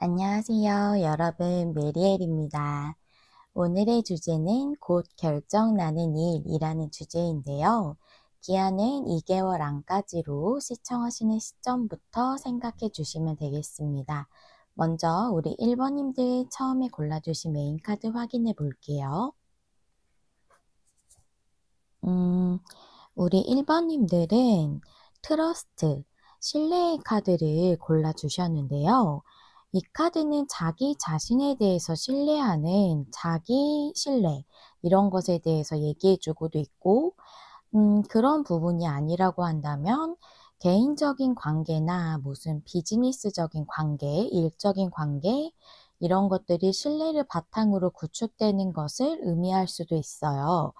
안녕하세요, 여러분. 메리엘입니다. 오늘의 주제는 곧 결정나는 일이라는 주제인데요. 기한은 2개월 안까지로 시청하시는 시점부터 생각해 주시면 되겠습니다. 먼저 우리 1번님들 처음에 골라주신 메인카드 확인해 볼게요. 우리 1번님들은 트러스트, 신뢰의 카드를 골라주셨는데요. 이 카드는 자기 자신에 대해서 신뢰하는 자기 신뢰, 이런 것에 대해서 얘기해주고도 있고, 그런 부분이 아니라고 한다면 개인적인 관계나 무슨 비즈니스적인 관계, 일적인 관계, 이런 것들이 신뢰를 바탕으로 구축되는 것을 의미할 수도 있어요.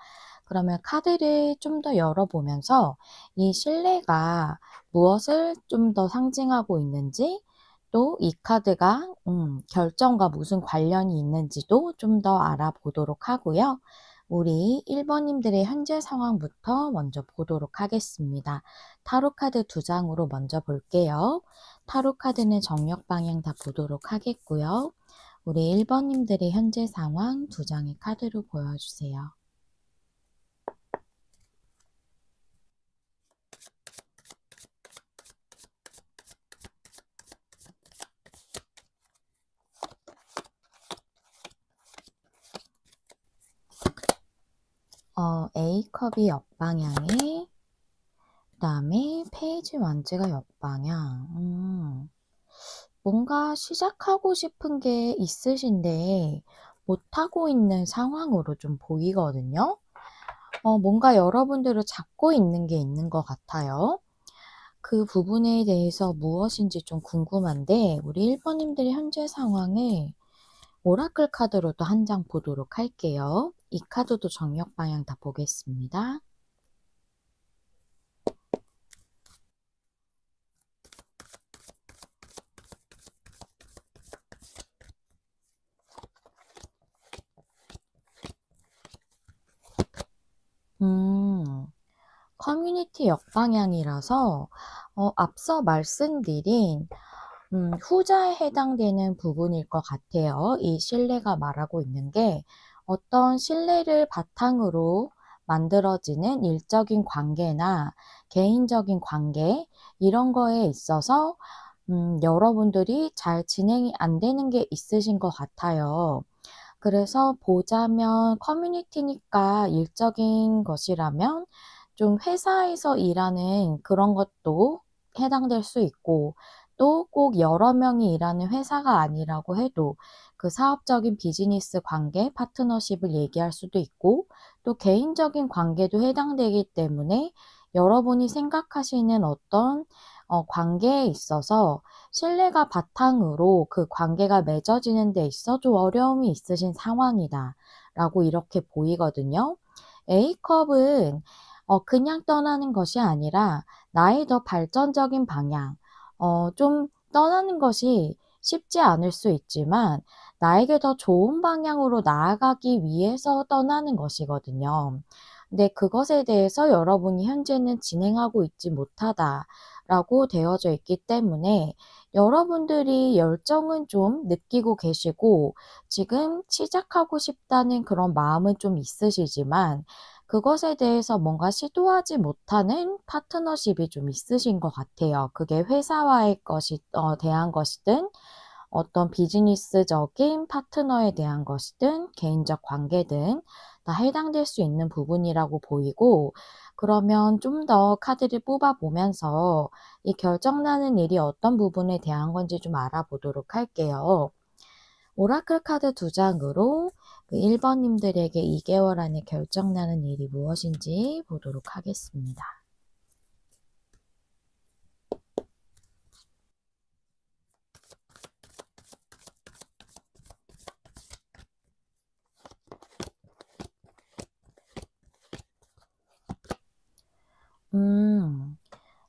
그러면 카드를 좀 더 열어보면서 이 신뢰가 무엇을 좀 더 상징하고 있는지, 또 이 카드가 결정과 무슨 관련이 있는지도 좀 더 알아보도록 하고요. 우리 1번님들의 현재 상황부터 먼저 보도록 하겠습니다. 타로 카드 2장으로 먼저 볼게요. 타로 카드는 정력 방향 다 보도록 하겠고요. 우리 1번님들의 현재 상황 2장의 카드로 보여주세요. A컵이 옆방향에, 그 다음에 페이지 원즈가 옆방향. 뭔가 시작하고 싶은 게 있으신데 못하고 있는 상황으로 좀 보이거든요. 뭔가 여러분들을 잡고 있는 게 있는 것 같아요. 그 부분에 대해서 무엇인지 좀 궁금한데, 우리 1번님들의 현재 상황을 오라클 카드로 또 한 장 보도록 할게요. 이 카드도 정력 방향 다 보겠습니다. 커뮤니티 역방향이라서 앞서 말씀드린 후자에 해당되는 부분일 것 같아요. 이 신뢰가 말하고 있는 게 어떤 신뢰를 바탕으로 만들어지는 일적인 관계나 개인적인 관계, 이런 거에 있어서 여러분들이 잘 진행이 안 되는 게 있으신 것 같아요. 그래서 보자면 커뮤니티니까 일적인 것이라면 좀 회사에서 일하는 그런 것도 해당될 수 있고, 또 꼭 여러 명이 일하는 회사가 아니라고 해도 그 사업적인 비즈니스 관계, 파트너십을 얘기할 수도 있고, 또 개인적인 관계도 해당되기 때문에 여러분이 생각하시는 어떤 관계에 있어서 신뢰가 바탕으로 그 관계가 맺어지는 데 있어 좀 어려움이 있으신 상황이다 라고 이렇게 보이거든요. A컵은 그냥 떠나는 것이 아니라 나의 더 발전적인 방향, 좀 떠나는 것이 쉽지 않을 수 있지만 나에게 더 좋은 방향으로 나아가기 위해서 떠나는 것이거든요. 근데 그것에 대해서 여러분이 현재는 진행하고 있지 못하다라고 되어져 있기 때문에 여러분들이 열정은 좀 느끼고 계시고 지금 시작하고 싶다는 그런 마음은 좀 있으시지만 그것에 대해서 뭔가 시도하지 못하는 파트너십이 좀 있으신 것 같아요. 그게 회사와의 대한 것이든 어떤 비즈니스적인 파트너에 대한 것이든 개인적 관계든 다 해당될 수 있는 부분이라고 보이고, 그러면 좀 더 카드를 뽑아보면서 이 결정나는 일이 어떤 부분에 대한 건지 좀 알아보도록 할게요. 오라클 카드 2장으로 그 1번님들에게 2개월 안에 결정나는 일이 무엇인지 보도록 하겠습니다.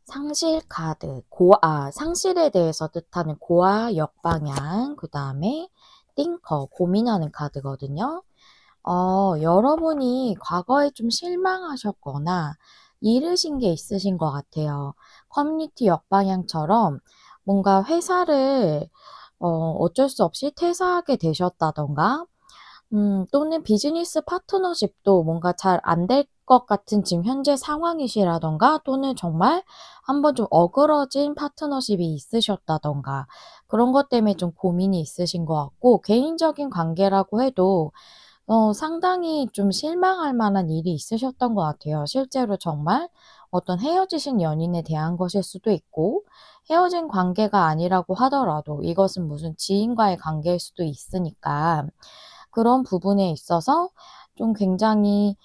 상실 카드, 상실에 대해서 뜻하는 고아 역방향, 그 다음에 띵커, 고민하는 카드거든요. 여러분이 과거에 좀 실망하셨거나 잃으신 게 있으신 것 같아요. 커뮤니티 역방향처럼 뭔가 회사를 어쩔 수 없이 퇴사하게 되셨다든가 또는 비즈니스 파트너십도 뭔가 잘 안 될 것 같은 지금 현재 상황이시라든가 또는 정말 한번 좀 어그러진 파트너십이 있으셨다든가 그런 것 때문에 좀 고민이 있으신 것 같고 개인적인 관계라고 해도 상당히 좀 실망할 만한 일이 있으셨던 것 같아요. 실제로 정말 어떤 헤어지신 연인에 대한 것일 수도 있고 헤어진 관계가 아니라고 하더라도 이것은 무슨 지인과의 관계일 수도 있으니까 그런 부분에 있어서 좀 굉장히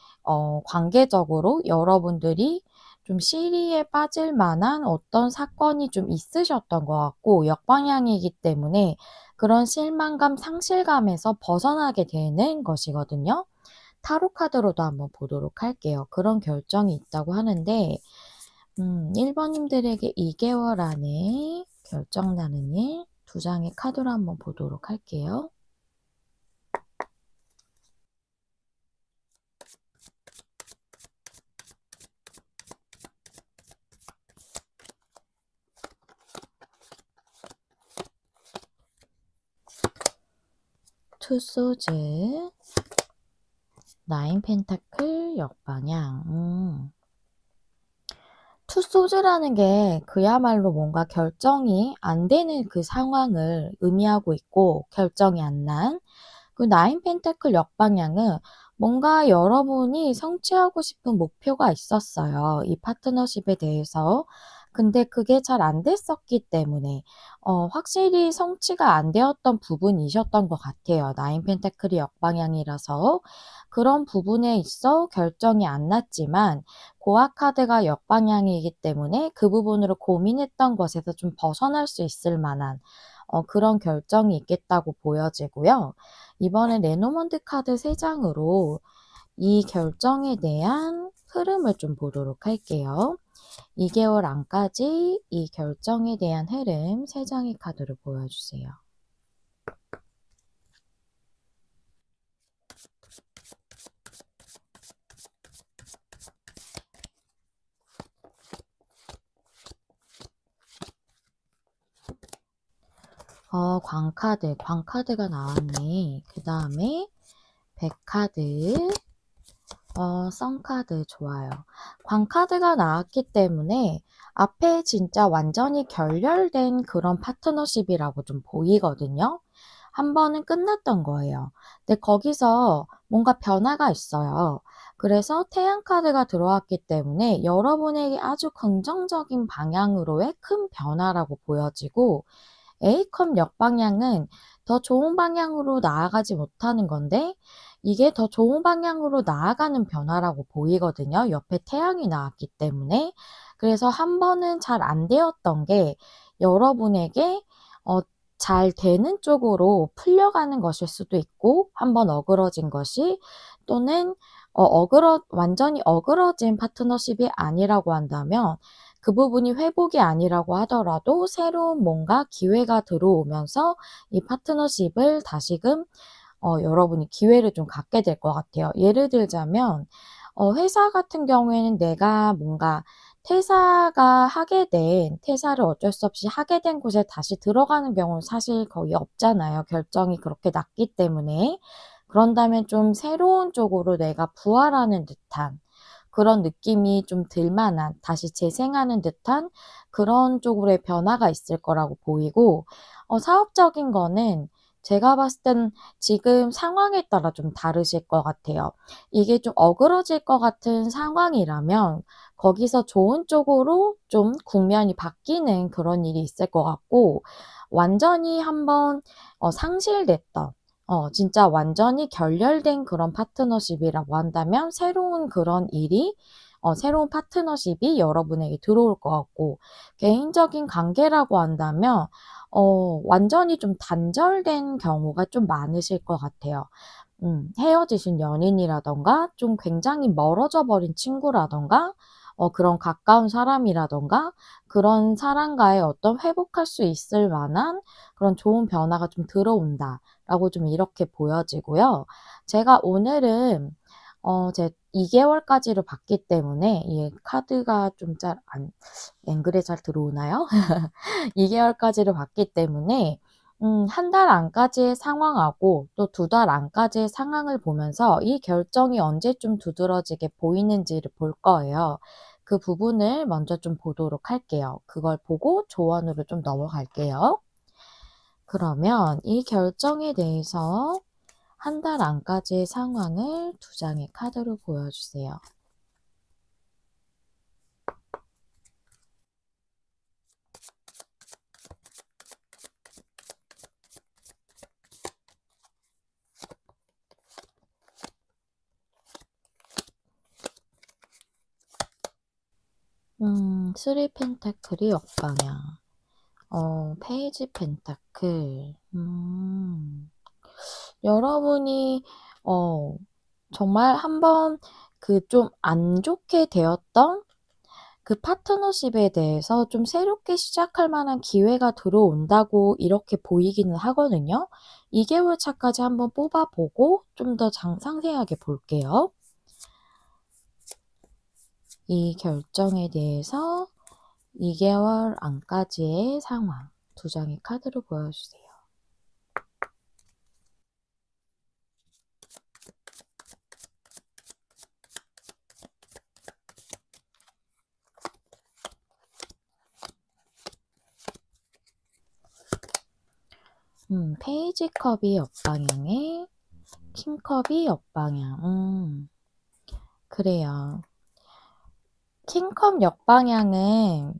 관계적으로 여러분들이 좀 시리에 빠질 만한 어떤 사건이 좀 있으셨던 것 같고 역방향이기 때문에 그런 실망감, 상실감에서 벗어나게 되는 것이거든요. 타로 카드로도 한번 보도록 할게요. 그런 결정이 있다고 하는데 1 번님들에게 2 개월 안에 결정 나는 일 두 장의 카드로 한번 보도록 할게요. 투 소즈, 나인 펜타클 역방향. 투 소즈라는 게 그야말로 뭔가 결정이 안 되는 그 상황을 의미하고 있고 결정이 안 난 그 나인 펜타클 역방향은 뭔가 여러분이 성취하고 싶은 목표가 있었어요, 이 파트너십에 대해서. 근데 그게 잘 안 됐었기 때문에 확실히 성취가 안 되었던 부분이셨던 것 같아요, 나인 펜타클이 역방향이라서. 그런 부분에 있어 결정이 안 났지만 고아 카드가 역방향이기 때문에 그 부분으로 고민했던 것에서 좀 벗어날 수 있을 만한 그런 결정이 있겠다고 보여지고요. 이번에 레노먼드 카드 3장으로 이 결정에 대한 흐름을 좀 보도록 할게요. 2 개월 안까지 이 결정에 대한 흐름 3장의 카드를 보여주세요. 광카드가 나왔네. 그 다음에 백카드, 선카드 좋아요. 광카드가 나왔기 때문에 앞에 진짜 완전히 결렬된 그런 파트너십이라고 좀 보이거든요. 한 번은 끝났던 거예요. 근데 거기서 뭔가 변화가 있어요. 그래서 태양 카드가 들어왔기 때문에 여러분에게 아주 긍정적인 방향으로의 큰 변화라고 보여지고 A컵 역방향은 더 좋은 방향으로 나아가지 못하는 건데 이게 더 좋은 방향으로 나아가는 변화라고 보이거든요, 옆에 태양이 나왔기 때문에. 그래서 한 번은 잘 안 되었던 게 여러분에게 잘 되는 쪽으로 풀려가는 것일 수도 있고 한 번 어그러진 것이 또는 완전히 어그러진 파트너십이 아니라고 한다면 그 부분이 회복이 아니라고 하더라도 새로운 뭔가 기회가 들어오면서 이 파트너십을 다시금 여러분이 기회를 좀 갖게 될 것 같아요. 예를 들자면 회사 같은 경우에는 내가 뭔가 퇴사를 어쩔 수 없이 하게 된 곳에 다시 들어가는 경우는 사실 거의 없잖아요, 결정이 그렇게 났기 때문에. 그런다면 좀 새로운 쪽으로 내가 부활하는 듯한 그런 느낌이 좀 들 만한 다시 재생하는 듯한 그런 쪽으로의 변화가 있을 거라고 보이고 사업적인 거는 제가 봤을 땐 지금 상황에 따라 좀 다르실 것 같아요. 이게 좀 어그러질 것 같은 상황이라면 거기서 좋은 쪽으로 좀 국면이 바뀌는 그런 일이 있을 것 같고 완전히 한번 상실됐던 진짜 완전히 결렬된 그런 파트너십이라고 한다면 새로운 그런 일이 새로운 파트너십이 여러분에게 들어올 것 같고 개인적인 관계라고 한다면 완전히 좀 단절된 경우가 좀 많으실 것 같아요. 헤어지신 연인이라든가 좀 굉장히 멀어져 버린 친구라든가 그런 가까운 사람이라든가 그런 사람과의 어떤 회복할 수 있을 만한 그런 좋은 변화가 좀 들어온다라고 좀 이렇게 보여지고요. 제가 오늘은 제 2 개월까지로 봤기 때문에 이 카드가 좀 앵글에 잘 들어오나요? 2 개월까지로 봤기 때문에 한 달 안까지의 상황하고 또 두 달 안까지의 상황을 보면서 이 결정이 언제쯤 두드러지게 보이는지를 볼 거예요. 그 부분을 먼저 좀 보도록 할게요. 그걸 보고 조언으로 좀 넘어갈게요. 그러면 이 결정에 대해서 한 달 안까지의 상황을 두 장의 카드로 보여주세요. 쓰리 펜타클이 역방향. 페이지 펜타클. 여러분이, 정말 한번 그 좀 안 좋게 되었던 그 파트너십에 대해서 좀 새롭게 시작할 만한 기회가 들어온다고 이렇게 보이기는 하거든요. 2개월 차까지 한번 뽑아보고 좀 더 상세하게 볼게요. 이 결정에 대해서 2개월 안까지의 상황 두 장의 카드로 보여주세요. 페이지 컵이 옆방향에 킹컵이 옆방향. 그래요. 킹컵 역방향은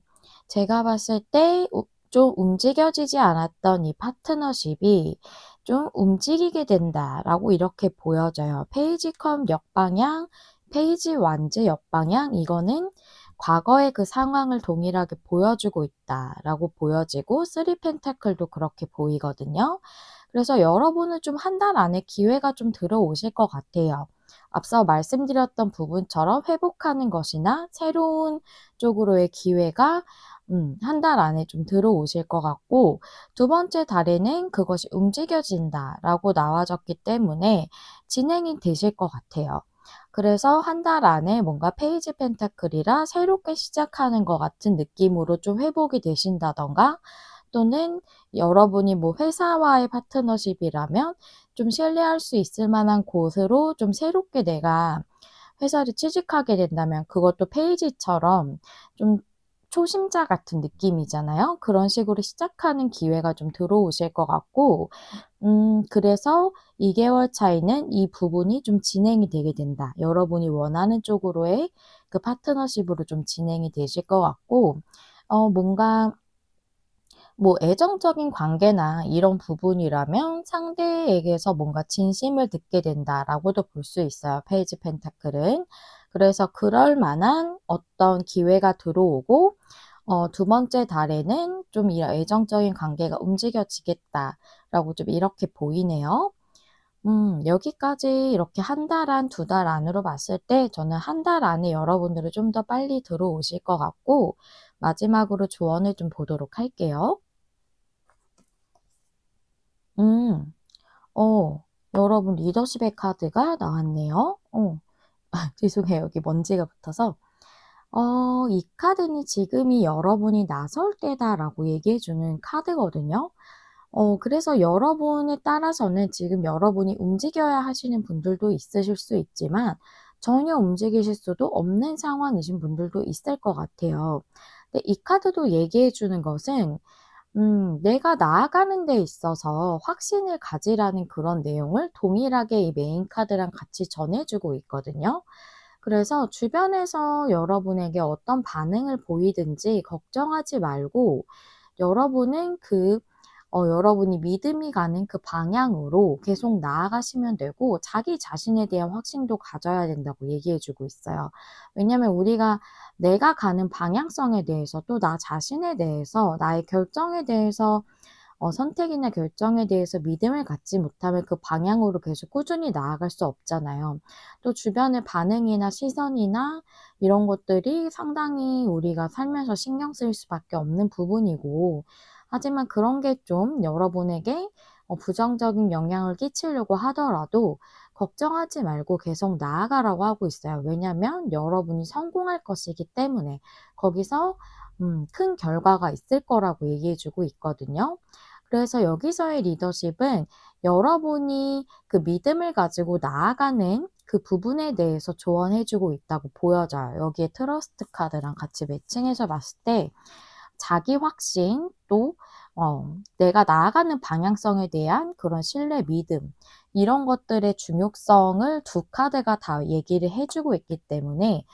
제가 봤을 때 좀 움직여지지 않았던 이 파트너십이 좀 움직이게 된다라고 이렇게 보여져요. 페이지 컵 역방향, 페이지 완즈 역방향, 이거는 과거의 그 상황을 동일하게 보여주고 있다라고 보여지고, 쓰리 펜타클도 그렇게 보이거든요. 그래서 여러분은 좀 한 달 안에 기회가 좀 들어오실 것 같아요. 앞서 말씀드렸던 부분처럼 회복하는 것이나 새로운 쪽으로의 기회가 한 달 안에 좀 들어오실 것 같고, 두 번째 달에는 그것이 움직여진다라고 나와졌기 때문에 진행이 되실 것 같아요. 그래서 한 달 안에 뭔가 페이지 펜타클이라 새롭게 시작하는 것 같은 느낌으로 좀 회복이 되신다던가, 또는 여러분이 뭐 회사와의 파트너십이라면 좀 신뢰할 수 있을 만한 곳으로 좀 새롭게 내가 회사를 취직하게 된다면 그것도 페이지처럼 좀 초심자 같은 느낌이잖아요. 그런 식으로 시작하는 기회가 좀 들어오실 것 같고, 그래서 2개월 차이는 이 부분이 좀 진행이 되게 된다. 여러분이 원하는 쪽으로의 그 파트너십으로 좀 진행이 되실 것 같고, 뭔가 뭐 애정적인 관계나 이런 부분이라면 상대에게서 뭔가 진심을 듣게 된다라고도 볼 수 있어요, 페이지 펜타클은. 그래서 그럴 만한 어떤 기회가 들어오고, 두 번째 달에는 좀 이런 애정적인 관계가 움직여지겠다라고 좀 이렇게 보이네요. 여기까지 이렇게 한 달 안, 두 달 안으로 봤을 때 저는 한 달 안에 여러분들은 좀 더 빨리 들어오실 것 같고, 마지막으로 조언을 좀 보도록 할게요. 음. 여러분 리더십의 카드가 나왔네요. 죄송해요. 여기 먼지가 붙어서. 이 카드는 지금이 여러분이 나설 때다라고 얘기해 주는 카드거든요. 그래서 여러분에 따라서는 지금 여러분이 움직여야 하시는 분들도 있으실 수 있지만 전혀 움직이실 수도 없는 상황이신 분들도 있을 것 같아요. 근데 이 카드도 얘기해 주는 것은 내가 나아가는 데 있어서 확신을 가지라는 그런 내용을 동일하게 이 메인 카드랑 같이 전해주고 있거든요. 그래서 주변에서 여러분에게 어떤 반응을 보이든지 걱정하지 말고, 여러분은 여러분이 믿음이 가는 그 방향으로 계속 나아가시면 되고, 자기 자신에 대한 확신도 가져야 된다고 얘기해 주고 있어요. 왜냐면 우리가 내가 가는 방향성에 대해서, 또 나 자신에 대해서, 나의 결정에 대해서, 선택이나 결정에 대해서 믿음을 갖지 못하면 그 방향으로 계속 꾸준히 나아갈 수 없잖아요. 또 주변의 반응이나 시선이나 이런 것들이 상당히 우리가 살면서 신경 쓸 수밖에 없는 부분이고, 하지만 그런 게 좀 여러분에게 부정적인 영향을 끼치려고 하더라도 걱정하지 말고 계속 나아가라고 하고 있어요. 왜냐면 여러분이 성공할 것이기 때문에 거기서 큰 결과가 있을 거라고 얘기해 주고 있거든요. 그래서 여기서의 리더십은 여러분이 그 믿음을 가지고 나아가는 그 부분에 대해서 조언해 주고 있다고 보여져요. 여기에 트러스트 카드랑 같이 매칭해서 봤을 때 자기 확신 또 내가 나아가는 방향성에 대한 그런 신뢰, 믿음 이런 것들의 중요성을 두 카드가 다 얘기를 해 주고 있기 때문에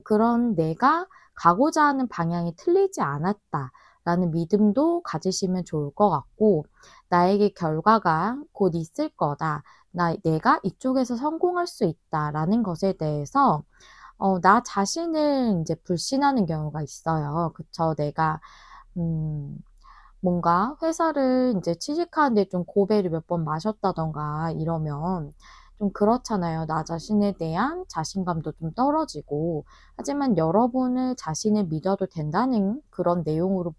그런 '내가 가고자 하는 방향이 틀리지 않았다.'라는 믿음도 가지시면 좋을 것 같고 '나에게 결과가 곧 있을 거다. 내가 이쪽에서 성공할 수 있다.'라는 것에 대해서 나 자신을 인제 불신하는 경우가 있어요. 그쵸. 내가 음 뭔가 회사를 인제 취직하는데 좀 고배를 몇 번 마셨다든가 이러면 좀 그렇잖아요. 나 자신에 대한 자신감도 좀 떨어지고. 하지만 여러분을 자신을 믿어도 된다는 그런 내용으로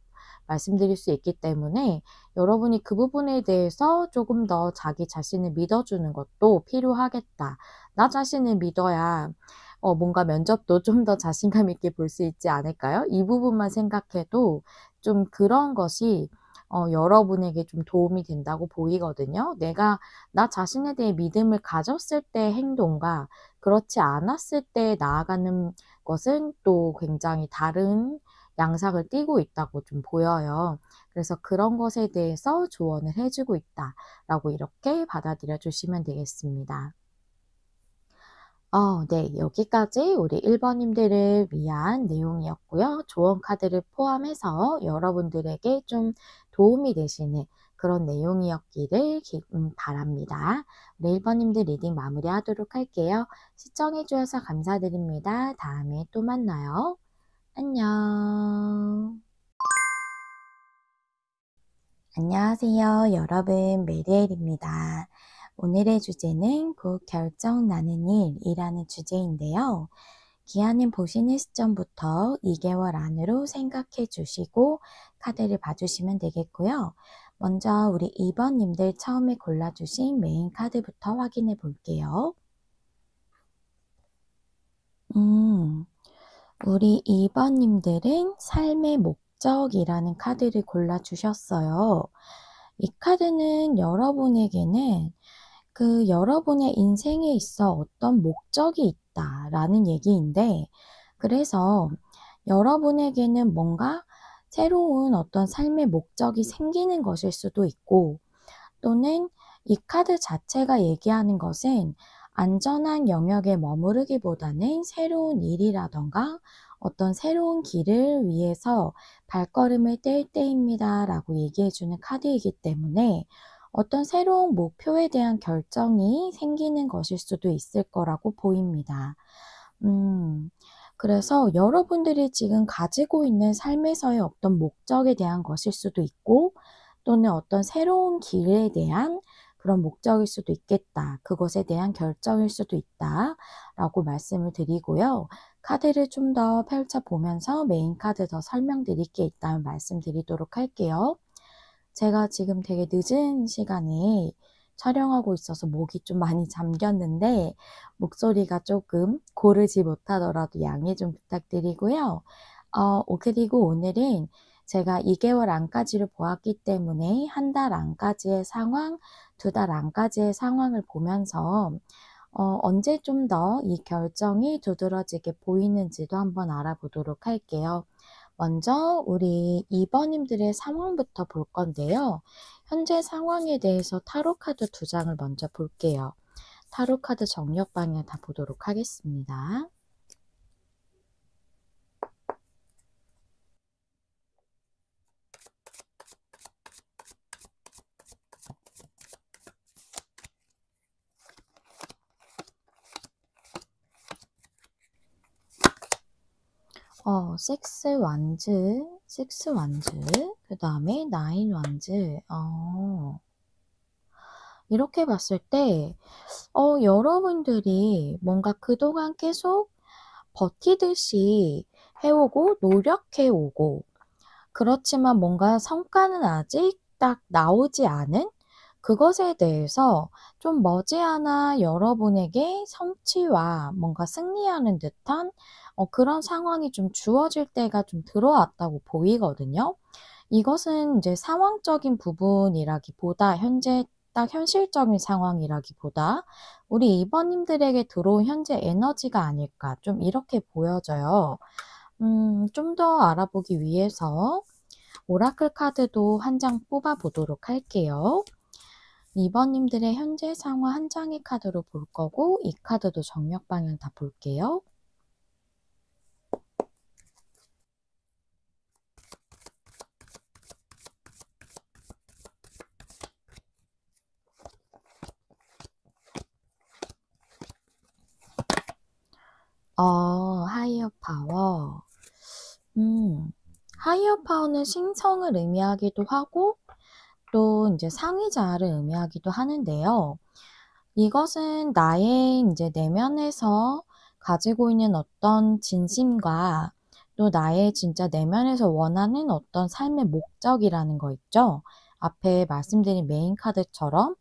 말씀드릴 수 있기 때문에 여러분이 그 부분에 대해서 조금 더 자기 자신을 믿어주는 것도 필요하겠다. 나 자신을 믿어야 뭔가 면접도 좀 더 자신감 있게 볼 수 있지 않을까요? 이 부분만 생각해도 좀 그런 것이 여러분에게 좀 도움이 된다고 보이거든요. 내가 나 자신에 대해 믿음을 가졌을 때의 행동과 그렇지 않았을 때 나아가는 것은 또 굉장히 다른 양상을 띠고 있다고 좀 보여요. 그래서 그런 것에 대해서 조언을 해 주고 있다라고 이렇게 받아들여 주시면 되겠습니다. 네. 여기까지 우리 1 번님들을 위한 내용이었고요. 조언 카드를 포함해서 여러분들에게 좀 도움이 되시는 그런 내용이었기를 바랍니다. 우리 1 번님들 리딩 마무리하도록 할게요. 시청해 주셔서 감사드립니다. 다음에 또 만나요. 안녕. 안녕하세요. 여러분 메리엘입니다. 오늘의 주제는 곧 결정 나는 일이라는 주제인데요. 기한은 보시는 시점부터 2개월 안으로 생각해 주시고 카드를 봐주시면 되겠고요. 먼저 우리 2번님들 처음에 골라주신 메인 카드부터 확인해 볼게요. 우리 2번님들은 삶의 목적이라는 카드를 골라주셨어요. 이 카드는 여러분에게는 그 여러분의 인생에 있어 어떤 목적이 있다라는 얘기인데, 그래서 여러분에게는 뭔가 새로운 어떤 삶의 목적이 생기는 것일 수도 있고, 또는 이 카드 자체가 얘기하는 것은 안전한 영역에 머무르기보다는 새로운 일이라던가 어떤 새로운 길을 위해서 발걸음을 뗄 때입니다 라고 얘기해 주는 카드이기 때문에 어떤 새로운 목표에 대한 결정이 생기는 것일 수도 있을 거라고 보입니다. 음, 그래서 여러분들이 지금 가지고 있는 삶에서의 어떤 목적에 대한 것일 수도 있고, 또는 어떤 새로운 길에 대한 그런 목적일 수도 있겠다. 그것에 대한 결정일 수도 있다. 라고 말씀을 드리고요. 카드를 좀 더 펼쳐보면서 메인 카드 더 설명드릴 게 있다면 말씀드리도록 할게요. 제가 지금 되게 늦은 시간에 촬영하고 있어서 목이 좀 많이 잠겼는데 목소리가 조금 고르지 못하더라도 양해 좀 부탁드리고요. 그리고 오늘은 제가 2개월 안까지를 보았기 때문에 1달 안까지의 상황, 2달 안까지의 상황을 보면서 언제 좀 더 이 결정이 두드러지게 보이는지도 한번 알아보도록 할게요. 먼저 우리 2번님들의 상황부터 볼 건데요. 현재 상황에 대해서 타로 카드 2장을 먼저 볼게요. 타로 카드 정력 방향 다 보도록 하겠습니다. 식스 완즈, 그다음에 나인 완즈. 이렇게 봤을 때 여러분들이 뭔가 그동안 계속 버티듯이 해오고 노력해 오고, 그렇지만 뭔가 성과는 아직 딱 나오지 않은 그것에 대해서 좀 머지않아 여러분에게 성취와 뭔가 승리하는 듯한 그런 상황이 좀 주어질 때가 좀 들어왔다고 보이거든요. 이것은 이제 상황적인 부분이라기보다 현재 딱 현실적인 상황이라기보다 우리 2번님들에게 들어온 현재 에너지가 아닐까 좀 이렇게 보여져요. 좀 더 알아보기 위해서 오라클 카드도 한 장 뽑아 보도록 할게요. 2번님들의 현재 상황 한 장의 카드로 볼 거고 이 카드도 정력 방향 다 볼게요. 하이어 파워. 하이어 파워는 신성을 의미하기도 하고 또 이제 상위자아를 의미하기도 하는데요. 이것은 나의 이제 내면에서 가지고 있는 어떤 진심과 또 나의 진짜 내면에서 원하는 어떤 삶의 목적이라는 거 있죠. 앞에 말씀드린 메인 카드처럼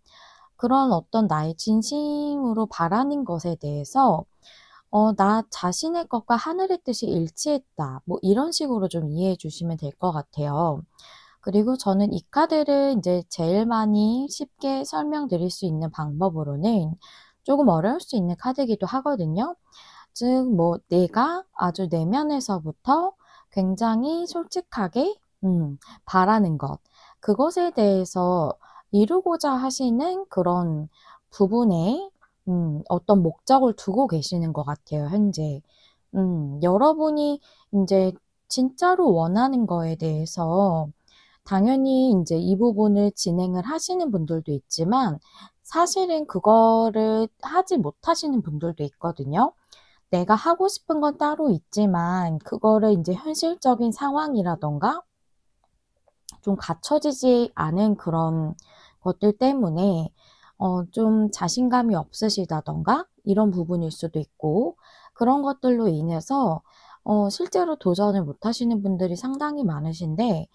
그런 어떤 나의 진심으로 바라는 것에 대해서 나 자신의 것과 하늘의 뜻이 일치했다. 뭐 이런 식으로 좀 이해해 주시면 될 것 같아요. 그리고 저는 이 카드를 이제 제일 많이 쉽게 설명드릴 수 있는 방법으로는 조금 어려울 수 있는 카드이기도 하거든요. 즉, 뭐, 내가 아주 내면에서부터 굉장히 솔직하게, 바라는 것. 그것에 대해서 이루고자 하시는 그런 부분에, 어떤 목적을 두고 계시는 것 같아요, 현재. 여러분이 이제 진짜로 원하는 거에 대해서 당연히 이제 이 부분을 진행을 하시는 분들도 있지만 사실은 그거를 하지 못하시는 분들도 있거든요. 내가 하고 싶은 건 따로 있지만 그거를 이제 현실적인 상황이라던가 좀 갖춰지지 않은 그런 것들 때문에 좀 자신감이 없으시다던가 이런 부분일 수도 있고 그런 것들로 인해서 실제로 도전을 못 하시는 분들이 상당히 많으신데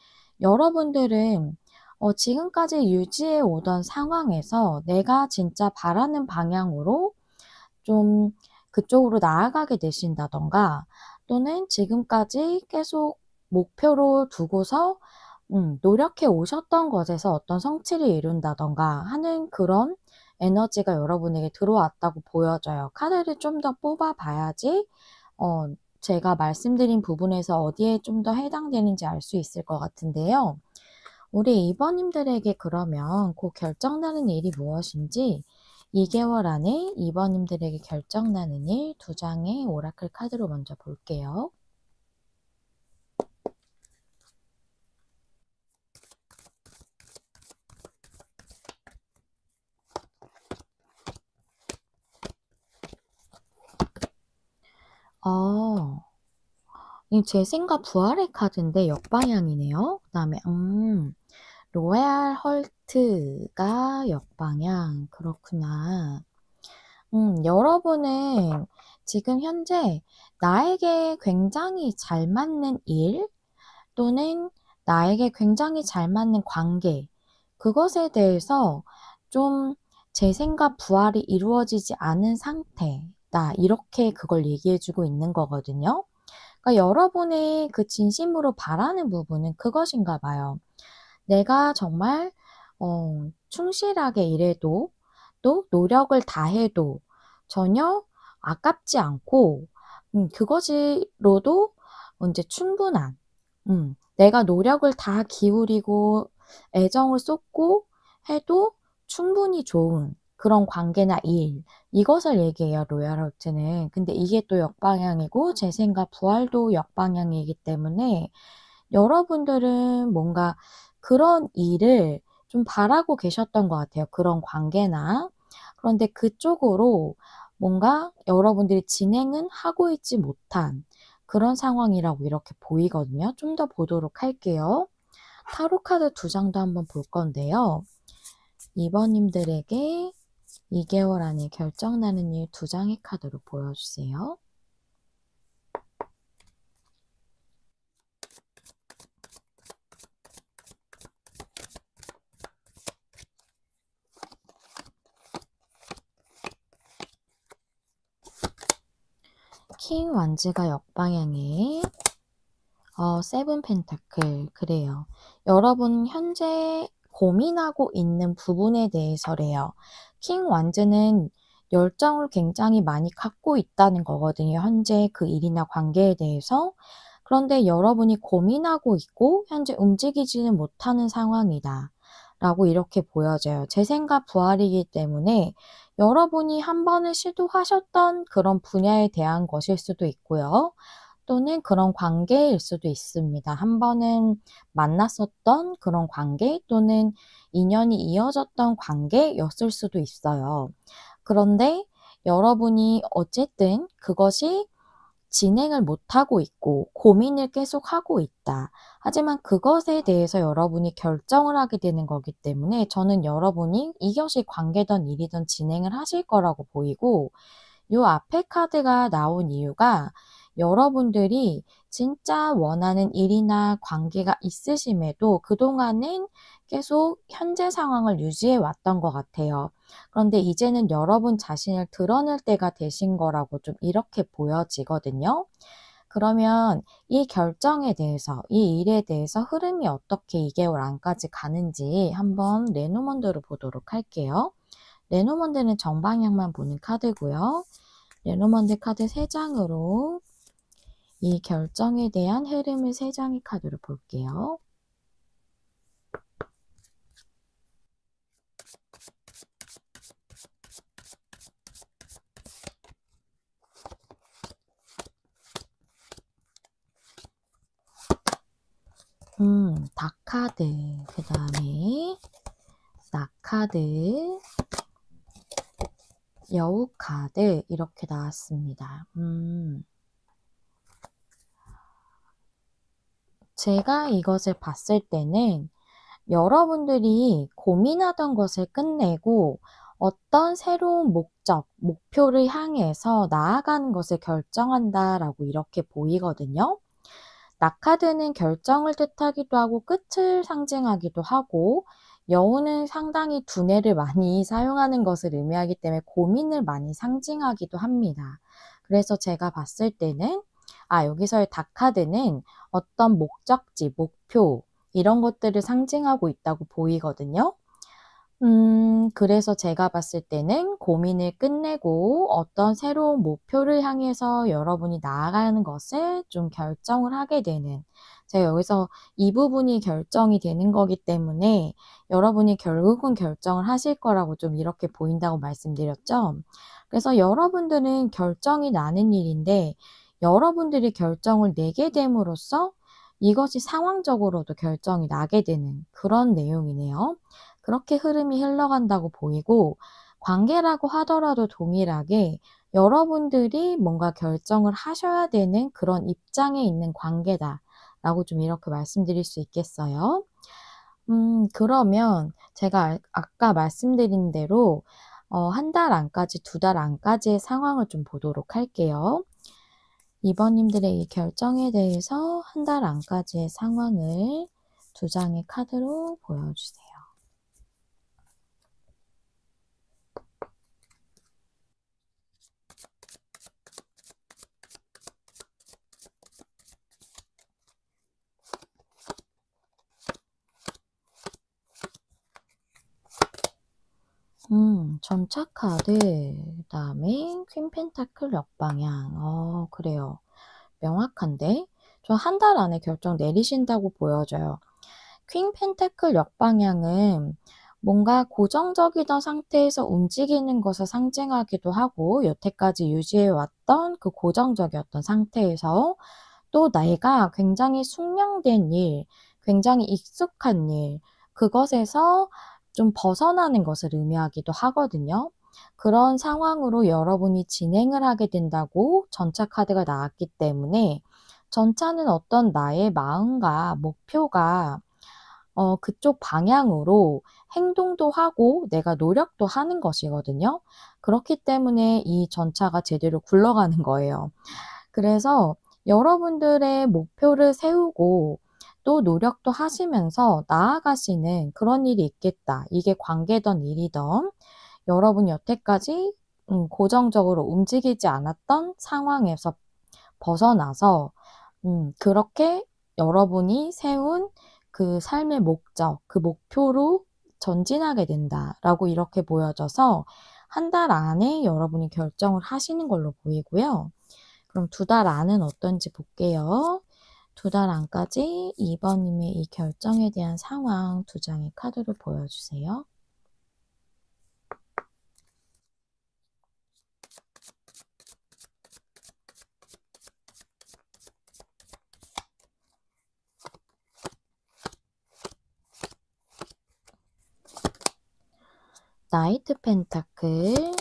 여러분들은 지금까지 유지해 오던 상황에서 내가 진짜 바라는 방향으로 좀 그쪽으로 나아가게 되신다던가 또는 지금까지 계속 목표로 두고서 노력해 오셨던 것에서 어떤 성취를 이룬다던가 하는 그런 에너지가 여러분에게 들어왔다고 보여져요. 카드를 좀 더 뽑아 봐야지 제가 말씀드린 부분에서 어디에 좀 더 해당되는지 알 수 있을 것 같은데요. 우리 2번님들에게 그러면 그 결정나는 일이 무엇인지 2개월 안에 2번님들에게 결정나는 일 2장의 오라클 카드로 먼저 볼게요. 이 재생과 부활의 카드인데 역방향이네요. 그 다음에 로얄 헐트가 역방향. 그렇구나. 여러분은 지금 현재 나에게 굉장히 잘 맞는 일 또는 나에게 굉장히 잘 맞는 관계, 그것에 대해서 좀 재생과 부활이 이루어지지 않은 상태다. 이렇게 그걸 얘기해주고 있는 거거든요. 그러니까 여러분의 그 진심으로 바라는 부분은 그것인가 봐요. 내가 정말 충실하게 일해도 또 노력을 다해도 전혀 아깝지 않고 그것으로도 이제 충분한 내가 노력을 다 기울이고 애정을 쏟고 해도 충분히 좋은 그런 관계나 일 이것을 얘기해요. 로얄 헐트는. 근데 이게 또 역방향이고 재생과 부활도 역방향이기 때문에 여러분들은 뭔가 그런 일을 좀 바라고 계셨던 것 같아요. 그런 관계나. 그런데 그쪽으로 뭔가 여러분들이 진행은 하고 있지 못한 그런 상황이라고 이렇게 보이거든요. 좀 더 보도록 할게요. 타로 카드 2장도 한번 볼 건데요. 2번님들에게 2개월 안에 결정나는 일 2장의 카드로 보여주세요. 킹 완즈가 역방향에 세븐 펜타클. 그래요. 여러분 현재 고민하고 있는 부분에 대해서래요. 킹 완즈는 열정을 굉장히 많이 갖고 있다는 거거든요. 현재 그 일이나 관계에 대해서. 그런데 여러분이 고민하고 있고 현재 움직이지는 못하는 상황이다. 라고 이렇게 보여져요. 재생과 부활이기 때문에 여러분이 한 번은 시도하셨던 그런 분야에 대한 것일 수도 있고요. 또는 그런 관계일 수도 있습니다. 한 번은 만났었던 그런 관계 또는 인연이 이어졌던 관계였을 수도 있어요. 그런데 여러분이 어쨌든 그것이 진행을 못하고 있고 고민을 계속하고 있다. 하지만 그것에 대해서 여러분이 결정을 하게 되는 거기 때문에 저는 여러분이 이것이 관계든 일이든 진행을 하실 거라고 보이고, 요 앞에 카드가 나온 이유가 여러분들이 진짜 원하는 일이나 관계가 있으심에도 그동안은 계속 현재 상황을 유지해 왔던 것 같아요. 그런데 이제는 여러분 자신을 드러낼 때가 되신 거라고 좀 이렇게 보여지거든요. 그러면 이 결정에 대해서, 이 일에 대해서 흐름이 어떻게 2개월 안까지 가는지 한번 레노먼드로 보도록 할게요. 레노먼드는 정방향만 보는 카드고요. 레노먼드 카드 3장으로 이 결정에 대한 흐름을 3장의 카드로 볼게요. 닭카드, 그 다음에 낙카드, 여우카드 이렇게 나왔습니다. 제가 이것을 봤을 때는 여러분들이 고민하던 것을 끝내고 어떤 새로운 목적, 목표를 향해서 나아가는 것을 결정한다라고 이렇게 보이거든요. 낙카드는 결정을 뜻하기도 하고 끝을 상징하기도 하고, 여우는 상당히 두뇌를 많이 사용하는 것을 의미하기 때문에 고민을 많이 상징하기도 합니다. 그래서 제가 봤을 때는 여기서의 닭카드는 어떤 목적지, 목표 이런 것들을 상징하고 있다고 보이거든요. 그래서 제가 봤을 때는 고민을 끝내고 어떤 새로운 목표를 향해서 여러분이 나아가는 것을 좀 결정을 하게 되는, 제가 여기서 이 부분이 결정이 되는 거기 때문에 여러분이 결국은 결정을 하실 거라고 좀 이렇게 보인다고 말씀드렸죠. 그래서 여러분들은 결정이 나는 일인데 여러분들이 결정을 내게 됨으로써 이것이 상황적으로도 결정이 나게 되는 그런 내용이네요. 그렇게 흐름이 흘러간다고 보이고, 관계라고 하더라도 동일하게 여러분들이 뭔가 결정을 하셔야 되는 그런 입장에 있는 관계다라고 좀 이렇게 말씀드릴 수 있겠어요. 그러면 제가 아까 말씀드린 대로 한 달 안까지, 2달 안까지의 상황을 좀 보도록 할게요. 2번님들의 이 결정에 대해서 한 달 안까지의 상황을 2장의 카드로 보여주세요. 전차 카드, 그 다음에 퀸 펜타클 역방향. 그래요. 명확한데? 저 한 달 안에 결정 내리신다고 보여져요. 퀸 펜타클 역방향은 뭔가 고정적이던 상태에서 움직이는 것을 상징하기도 하고, 여태까지 유지해왔던 그 고정적이었던 상태에서 또 내가 굉장히 숙련된 일, 굉장히 익숙한 일, 그것에서 좀 벗어나는 것을 의미하기도 하거든요. 그런 상황으로 여러분이 진행을 하게 된다고 전차 카드가 나왔기 때문에, 전차는 어떤 나의 마음과 목표가 그쪽 방향으로 행동도 하고 내가 노력도 하는 것이거든요. 그렇기 때문에 이 전차가 제대로 굴러가는 거예요. 그래서 여러분들의 목표를 세우고 또 노력도 하시면서 나아가시는 그런 일이 있겠다. 이게 관계든 일이든 여러분이 여태까지 고정적으로 움직이지 않았던 상황에서 벗어나서 그렇게 여러분이 세운 그 삶의 목적, 그 목표로 전진하게 된다라고 이렇게 보여져서 한 달 안에 여러분이 결정을 하시는 걸로 보이고요. 그럼 2달 안은 어떤지 볼게요. 2달 안까지 2번님의 이 결정에 대한 상황 2장의 카드로 보여주세요. 나이트 펜타클, 그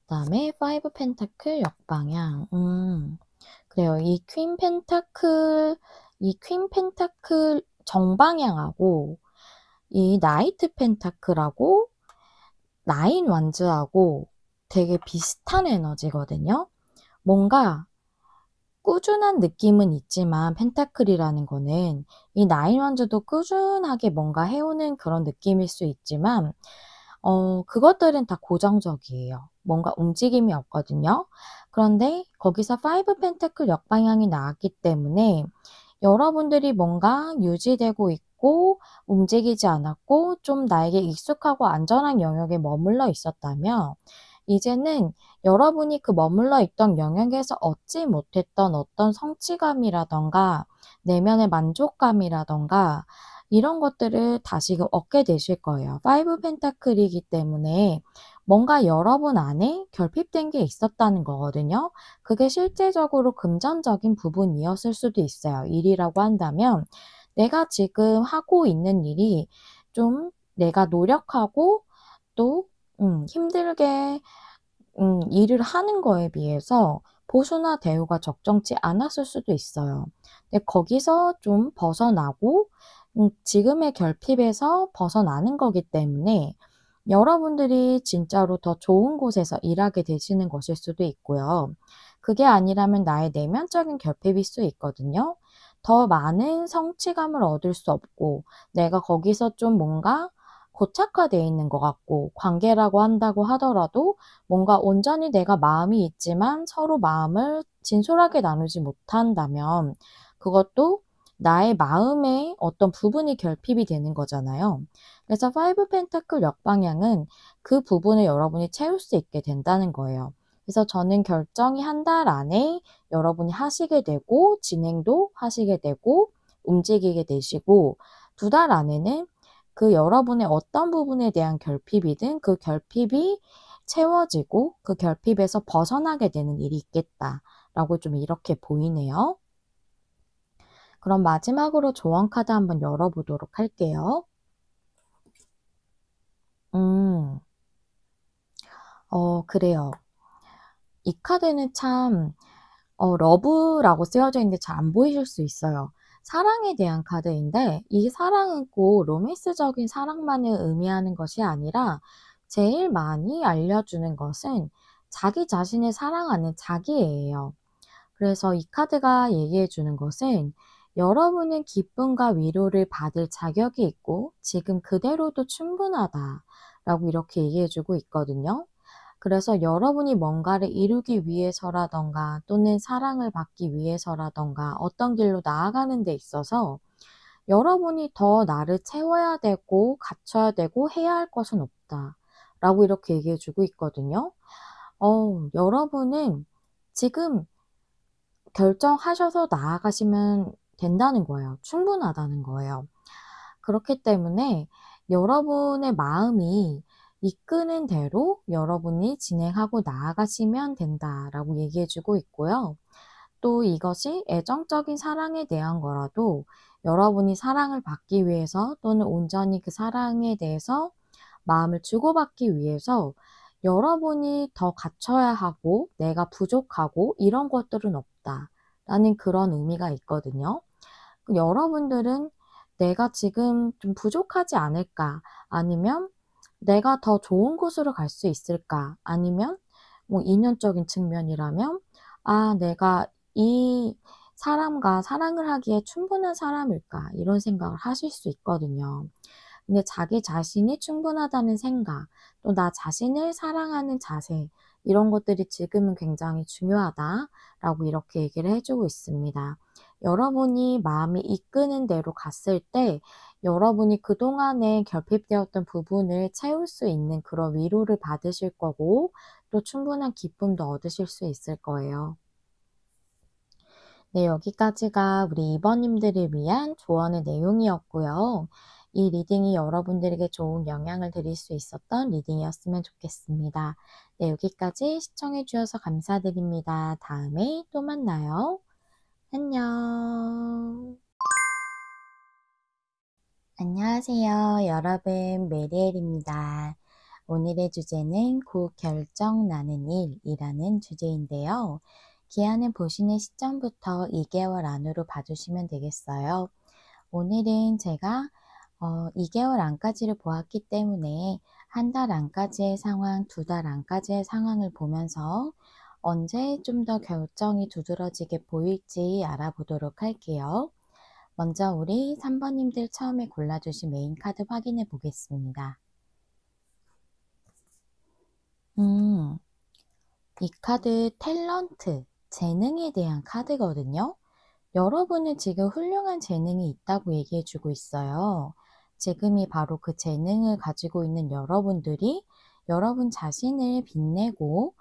다음에 5 펜타클 역방향. 그래요. 이 퀸 펜타클 정방향하고 이 나이트 펜타클하고 나인 완즈하고 되게 비슷한 에너지거든요. 뭔가 꾸준한 느낌은 있지만 펜타클이라는 거는 이 나인 완즈도 꾸준하게 뭔가 해오는 그런 느낌일 수 있지만 그것들은 다 고정적이에요. 뭔가 움직임이 없거든요. 그런데 거기서 5 펜타클 역방향이 나왔기 때문에 여러분들이 뭔가 유지되고 있고 움직이지 않았고 좀 나에게 익숙하고 안전한 영역에 머물러 있었다면 이제는 여러분이 그 머물러 있던 영역에서 얻지 못했던 어떤 성취감이라던가 내면의 만족감이라던가 이런 것들을 다시금 얻게 되실 거예요. 5 펜타클이기 때문에 뭔가 여러분 안에 결핍된 게 있었다는 거거든요. 그게 실제적으로 금전적인 부분이었을 수도 있어요. 일이라고 한다면 내가 지금 하고 있는 일이 좀 내가 노력하고 또 힘들게 일을 하는 거에 비해서 보수나 대우가 적정치 않았을 수도 있어요. 근데 거기서 좀 벗어나고 지금의 결핍에서 벗어나는 거기 때문에 여러분들이 진짜로 더 좋은 곳에서 일하게 되시는 것일 수도 있고요. 그게 아니라면 나의 내면적인 결핍일 수 있거든요. 더 많은 성취감을 얻을 수 없고 내가 거기서 좀 뭔가 고착화되어 있는 것 같고 관계라고 한다고 하더라도 뭔가 온전히 내가 마음이 있지만 서로 마음을 진솔하게 나누지 못한다면 그것도 나의 마음의 어떤 부분이 결핍이 되는 거잖아요. 그래서 5 펜타클 역방향은 그 부분을 여러분이 채울 수 있게 된다는 거예요. 그래서 저는 결정이 한 달 안에 여러분이 하시게 되고 진행도 하시게 되고 움직이게 되시고 2달 안에는 그 여러분의 어떤 부분에 대한 결핍이든 그 결핍이 채워지고 그 결핍에서 벗어나게 되는 일이 있겠다라고 좀 이렇게 보이네요. 그럼 마지막으로 조언 카드 한번 열어보도록 할게요. 음, 그래요. 이 카드는 참 러브라고 쓰여져 있는데 잘 안 보이실 수 있어요. 사랑에 대한 카드인데 이 사랑은 꼭 로맨스적인 사랑만을 의미하는 것이 아니라 제일 많이 알려주는 것은 자기 자신을 사랑하는 자기예요. 그래서 이 카드가 얘기해 주는 것은 여러분은 기쁨과 위로를 받을 자격이 있고 지금 그대로도 충분하다라고 이렇게 얘기해 주고 있거든요. 그래서 여러분이 뭔가를 이루기 위해서라던가 또는 사랑을 받기 위해서라던가 어떤 길로 나아가는 데 있어서 여러분이 더 나를 채워야 되고 갖춰야 되고 해야 할 것은 없다. 라고 이렇게 얘기해 주고 있거든요. 여러분은 지금 결정하셔서 나아가시면 된다는 거예요. 충분하다는 거예요. 그렇기 때문에 여러분의 마음이 이끄는 대로 여러분이 진행하고 나아가시면 된다라고 얘기해 주고 있고요. 또 이것이 애정적인 사랑에 대한 거라도 여러분이 사랑을 받기 위해서 또는 온전히 그 사랑에 대해서 마음을 주고받기 위해서 여러분이 더 갖춰야 하고 내가 부족하고 이런 것들은 없다라는 그런 의미가 있거든요. 여러분들은 내가 지금 좀 부족하지 않을까? 아니면 내가 더 좋은 곳으로 갈 수 있을까? 아니면 뭐 인연적인 측면이라면 내가 이 사람과 사랑을 하기에 충분한 사람일까? 이런 생각을 하실 수 있거든요. 근데 자기 자신이 충분하다는 생각, 또 나 자신을 사랑하는 자세, 이런 것들이 지금은 굉장히 중요하다라고 이렇게 얘기를 해주고 있습니다. 여러분이 마음이 이끄는 대로 갔을 때 여러분이 그동안에 결핍되었던 부분을 채울 수 있는 그런 위로를 받으실 거고 또 충분한 기쁨도 얻으실 수 있을 거예요. 네, 여기까지가 우리 2번님들을 위한 조언의 내용이었고요. 이 리딩이 여러분들에게 좋은 영향을 드릴 수 있었던 리딩이었으면 좋겠습니다. 네, 여기까지 시청해 주셔서 감사드립니다. 다음에 또 만나요. 안녕. 안녕하세요. 여러분, 메리엘입니다. 오늘의 주제는 곧 결정 나는 일이라는 주제인데요. 기한을 보시는 시점부터 2개월 안으로 봐주시면 되겠어요. 오늘은 제가 2개월 안까지를 보았기 때문에 한 달 안까지의 상황, 2달 안까지의 상황을 보면서 언제 좀 더 결정이 두드러지게 보일지 알아보도록 할게요. 먼저 우리 3번님들 처음에 골라주신 메인 카드 확인해 보겠습니다. 이 카드 탤런트, 재능에 대한 카드거든요. 여러분은 지금 훌륭한 재능이 있다고 얘기해주고 있어요. 지금이 바로 그 재능을 가지고 있는 여러분들이 여러분 자신을 빛내고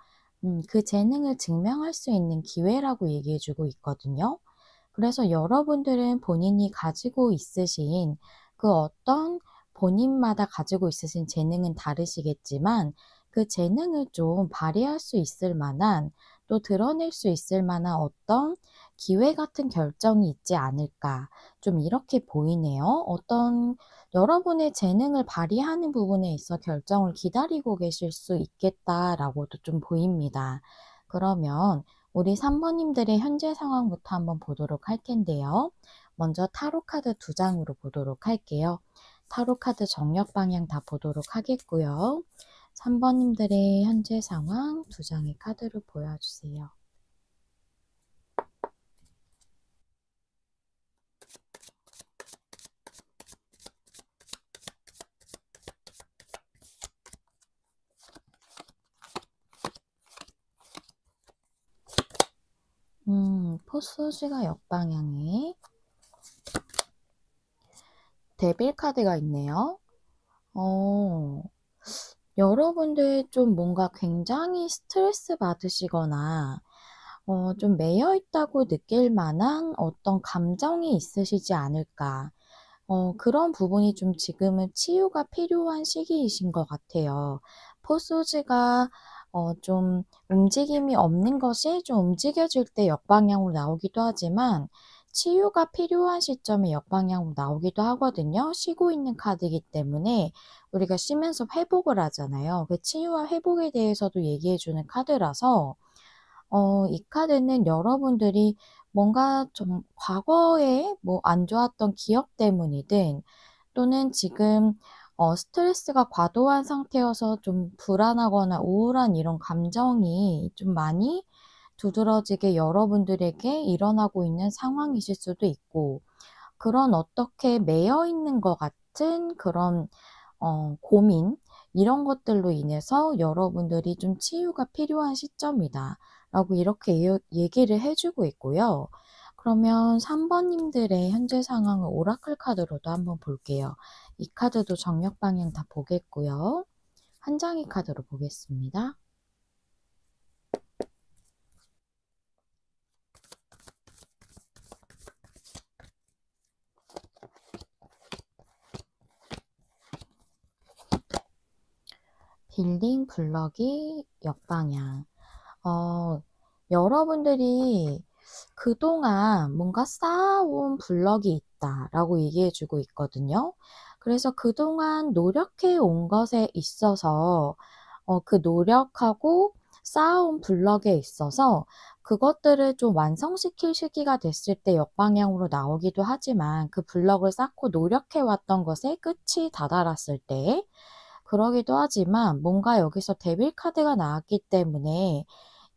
그 재능을 증명할 수 있는 기회라고 얘기해주고 있거든요. 그래서 여러분들은 본인이 가지고 있으신 그 어떤 본인마다 가지고 있으신 재능은 다르시겠지만 그 재능을 좀 발휘할 수 있을 만한 또 드러낼 수 있을 만한 어떤 기회 같은 결정이 있지 않을까 좀 이렇게 보이네요. 어떤 여러분의 재능을 발휘하는 부분에 있어 결정을 기다리고 계실 수 있겠다라고도 좀 보입니다. 그러면 우리 3번님들의 현재 상황부터 한번 보도록 할 텐데요. 먼저 타로 카드 2장으로 보도록 할게요. 타로 카드 정력 방향 다 보도록 하겠고요. 3번님들의 현재 상황 2장의 카드를 보여주세요. 포스지가 역방향에 데빌 카드가 있네요. 여러분들 좀 뭔가 굉장히 스트레스 받으시거나 좀 매여 있다고 느낄 만한 어떤 감정이 있으시지 않을까. 그런 부분이 좀 지금은 치유가 필요한 시기이신 것 같아요. 포스지가 좀 움직임이 없는 것이 좀 움직여질 때 역방향으로 나오기도 하지만 치유가 필요한 시점에 역방향으로 나오기도 하거든요. 쉬고 있는 카드이기 때문에 우리가 쉬면서 회복을 하잖아요. 그 치유와 회복에 대해서도 얘기해주는 카드라서 이 카드는 여러분들이 뭔가 좀 과거에 뭐 안 좋았던 기억 때문이든 또는 지금 스트레스가 과도한 상태여서 좀 불안하거나 우울한 이런 감정이 좀 많이 두드러지게 여러분들에게 일어나고 있는 상황이실 수도 있고 그런 어떻게 매여 있는 것 같은 그런 고민 이런 것들로 인해서 여러분들이 좀 치유가 필요한 시점이다 라고 이렇게 얘기를 해주고 있고요. 그러면 3번님들의 현재 상황을 오라클 카드로도 한번 볼게요. 이 카드도 정력 방향 다 보겠고요. 한 장의 카드로 보겠습니다. 빌딩 블럭이 역방향. 여러분들이 그동안 뭔가 쌓아온 블럭이 있다라고 얘기해주고 있거든요. 그래서 그동안 노력해 온 것에 있어서 그 노력하고 쌓아온 블럭에 있어서 그것들을 좀 완성시킬 시기가 됐을 때 역방향으로 나오기도 하지만 그 블럭을 쌓고 노력해 왔던 것에 끝이 다다랐을 때 그러기도 하지만 뭔가 여기서 데빌 카드가 나왔기 때문에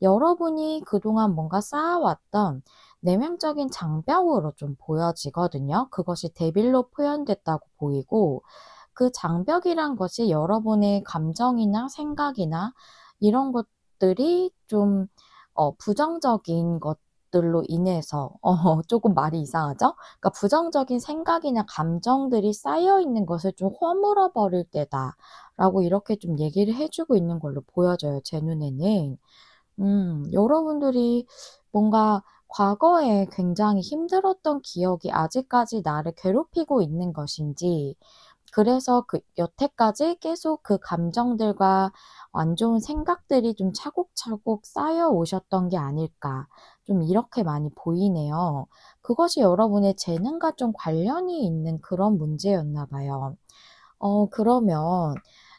여러분이 그동안 뭔가 쌓아왔던 내면적인 장벽으로 좀 보여지거든요. 그것이 데빌로 표현됐다고 보이고 그 장벽이란 것이 여러분의 감정이나 생각이나 이런 것들이 좀 부정적인 것 것들로 인해서 조금 말이 이상하죠? 그러니까 부정적인 생각이나 감정들이 쌓여 있는 것을 좀 허물어 버릴 때다라고 이렇게 좀 얘기를 해 주고 있는 걸로 보여져요, 제 눈에는. 여러분들이 뭔가 과거에 굉장히 힘들었던 기억이 아직까지 나를 괴롭히고 있는 것인지, 그래서 그 여태까지 계속 그 감정들과 안 좋은 생각들이 좀 차곡차곡 쌓여 오셨던 게 아닐까, 좀 이렇게 많이 보이네요. 그것이 여러분의 재능과 좀 관련이 있는 그런 문제였나 봐요. 그러면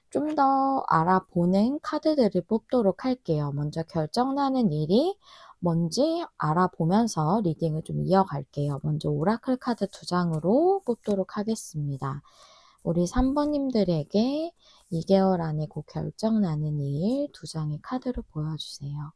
좀 더 알아보는 카드들을 뽑도록 할게요. 먼저 결정나는 일이 뭔지 알아보면서 리딩을 좀 이어갈게요. 먼저 오라클 카드 2장으로 뽑도록 하겠습니다. 우리 3번 님들에게 2개월 안에 곧 결정나는 일 2장의 카드를 보여주세요.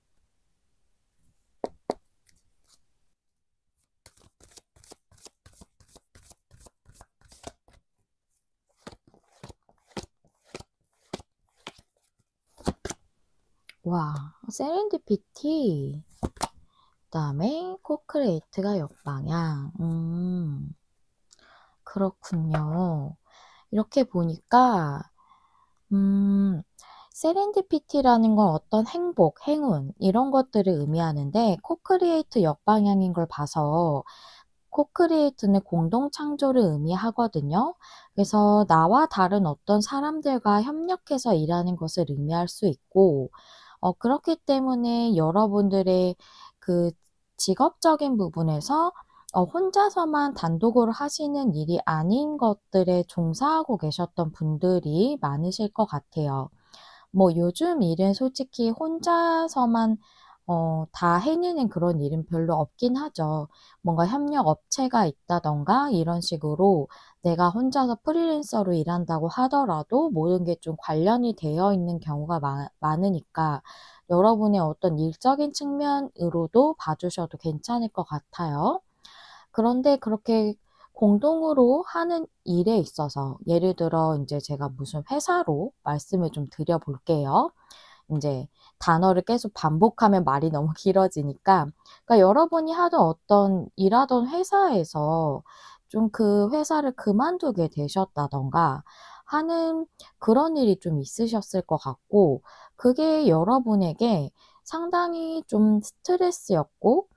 와, 세렌디피티, 그다음에 코크레이트가 역방향. 그렇군요. 이렇게 보니까 세렌디피티라는 건 어떤 행복, 행운 이런 것들을 의미하는데, 코크리에이트 역방향인 걸 봐서 코크리에이트는 공동 창조를 의미하거든요. 그래서 나와 다른 어떤 사람들과 협력해서 일하는 것을 의미할 수 있고, 그렇기 때문에 여러분들의 그 직업적인 부분에서 혼자서만 단독으로 하시는 일이 아닌 것들에 종사하고 계셨던 분들이 많으실 것 같아요. 뭐 요즘 일은 솔직히 혼자서만 다 해내는 그런 일은 별로 없긴 하죠. 뭔가 협력 업체가 있다든가 이런 식으로 내가 혼자서 프리랜서로 일한다고 하더라도 모든 게 좀 관련이 되어 있는 경우가 많으니까 여러분의 어떤 일적인 측면으로도 봐주셔도 괜찮을 것 같아요. 그런데 그렇게 공동으로 하는 일에 있어서, 예를 들어 인제 제가 무슨 회사로 말씀을 좀 드려 볼게요. 인제 단어를 계속 반복하면 말이 너무 길어지니까, 그러니까 여러분이 하던 어떤 일하던 회사에서 좀 그 회사를 그만두게 되셨다든가 하는 그런 일이 좀 있으셨을 것 같고, 그게 여러분에게 상당히 좀 스트레스였고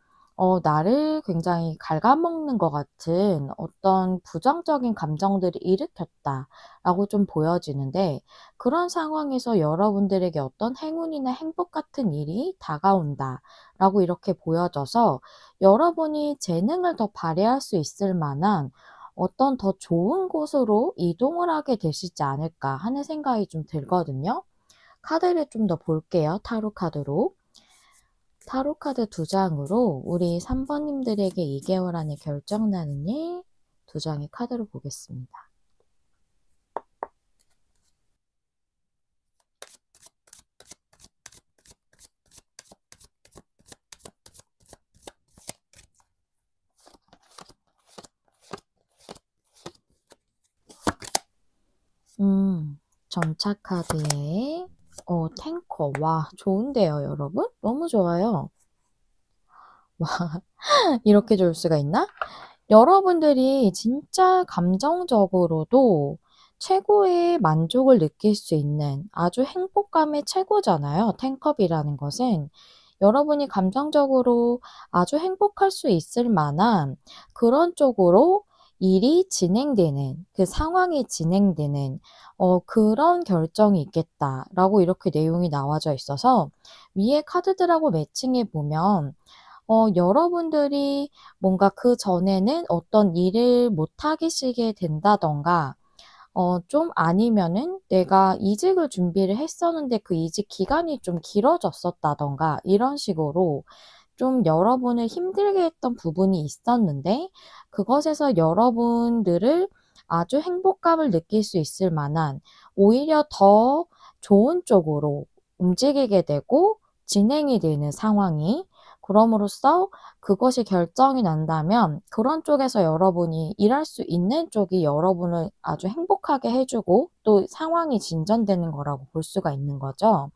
나를 굉장히 갉아먹는 것 같은 어떤 부정적인 감정들을 일으켰다라고 좀 보여지는데, 그런 상황에서 여러분들에게 어떤 행운이나 행복 같은 일이 다가온다라고 이렇게 보여져서 여러분이 재능을 더 발휘할 수 있을 만한 어떤 더 좋은 곳으로 이동을 하게 되시지 않을까 하는 생각이 좀 들거든요. 카드를 좀 더 볼게요, 타로 카드로. 타로 카드 2장으로 우리 3번 님들에게 2개월 안에 결정나는 일 2장의 카드를 보겠습니다. 점차 카드에 탱커. 와, 좋은데요, 여러분? 너무 좋아요. 와, 이렇게 좋을 수가 있나? 여러분들이 진짜 감정적으로도 최고의 만족을 느낄 수 있는 아주 행복감의 최고잖아요, 탱컵이라는 것은. 여러분이 감정적으로 아주 행복할 수 있을 만한 그런 쪽으로 일이 진행되는, 그 상황이 진행되는 그런 결정이 있겠다라고 이렇게 내용이 나와져 있어서, 위에 카드들하고 매칭해 보면 여러분들이 뭔가 그전에는 어떤 일을 못 하시게 된다든가 좀 아니면은 내가 이직을 준비를 했었는데 그 이직 기간이 좀 길어졌었다든가 이런 식으로 좀 여러분을 힘들게 했던 부분이 있었는데, 그것에서 여러분들을 아주 행복감을 느낄 수 있을 만한 오히려 더 좋은 쪽으로 움직이게 되고 진행이 되는 상황이, 그럼으로써 그것이 결정이 난다면 그런 쪽에서 여러분이 일할 수 있는 쪽이 여러분을 아주 행복하게 해 주고 또 상황이 진전되는 거라고 볼 수가 있는 거죠.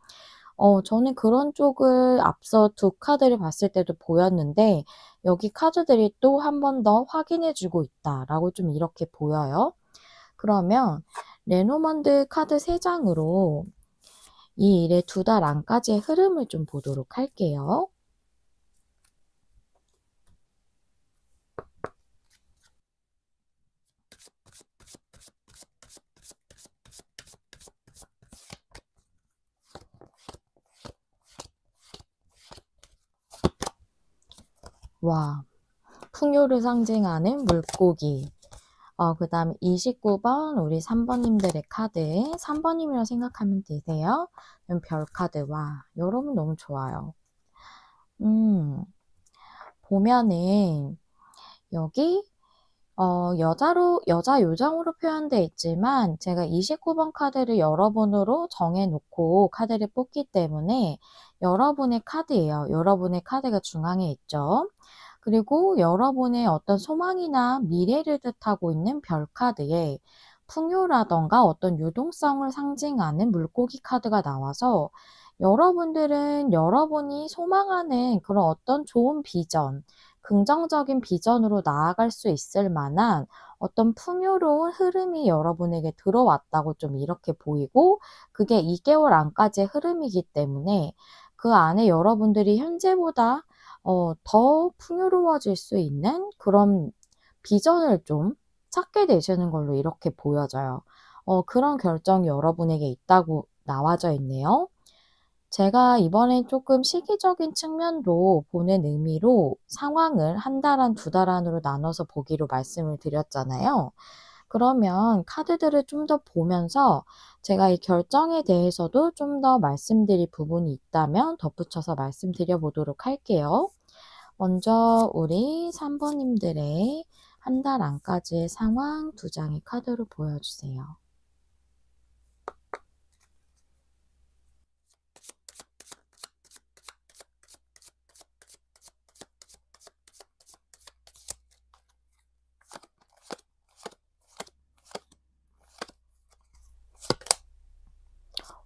저는 그런 쪽을 앞서 두 카드를 봤을 때도 보였는데 여기 카드들이 또 한 번 더 확인해 주고 있다라고 좀 이렇게 보여요. 그러면 레노먼드 카드 3장으로 이 일의 2달 안까지의 흐름을 좀 보도록 할게요. 와, 풍요를 상징하는 물고기. 그 다음에 29번 우리 3번님들의 카드. 3번님이라고 생각하면 되세요. 별 카드. 와, 여러분 너무 좋아요. 보면은 여기 여자 요정으로 표현되어 있지만 제가 29번 카드를 여러분으로 정해놓고 카드를 뽑기 때문에 여러분의 카드예요. 여러분의 카드가 중앙에 있죠. 그리고 여러분의 어떤 소망이나 미래를 뜻하고 있는 별 카드에 풍요라던가 어떤 유동성을 상징하는 물고기 카드가 나와서 여러분들은 여러분이 소망하는 그런 어떤 좋은 비전, 긍정적인 비전으로 나아갈 수 있을 만한 어떤 풍요로운 흐름이 여러분에게 들어왔다고 좀 이렇게 보이고 그게 2개월 안까지의 흐름이기 때문에 그 안에 여러분들이 현재보다 더 풍요로워질 수 있는 그런 비전을 좀 찾게 되시는 걸로 이렇게 보여져요. 그런 결정이 여러분에게 있다고 나와져 있네요. 제가 이번엔 조금 시기적인 측면도 보는 의미로 상황을 한 달 안, 2달 안으로 나눠서 보기로 말씀을 드렸잖아요. 그러면 카드들을 좀 더 보면서 제가 이 결정에 대해서도 좀 더 말씀드릴 부분이 있다면 덧붙여서 말씀드려 보도록 할게요. 먼저 우리 3번님들의 한 달 안까지의 상황 2장의 카드로 보여주세요.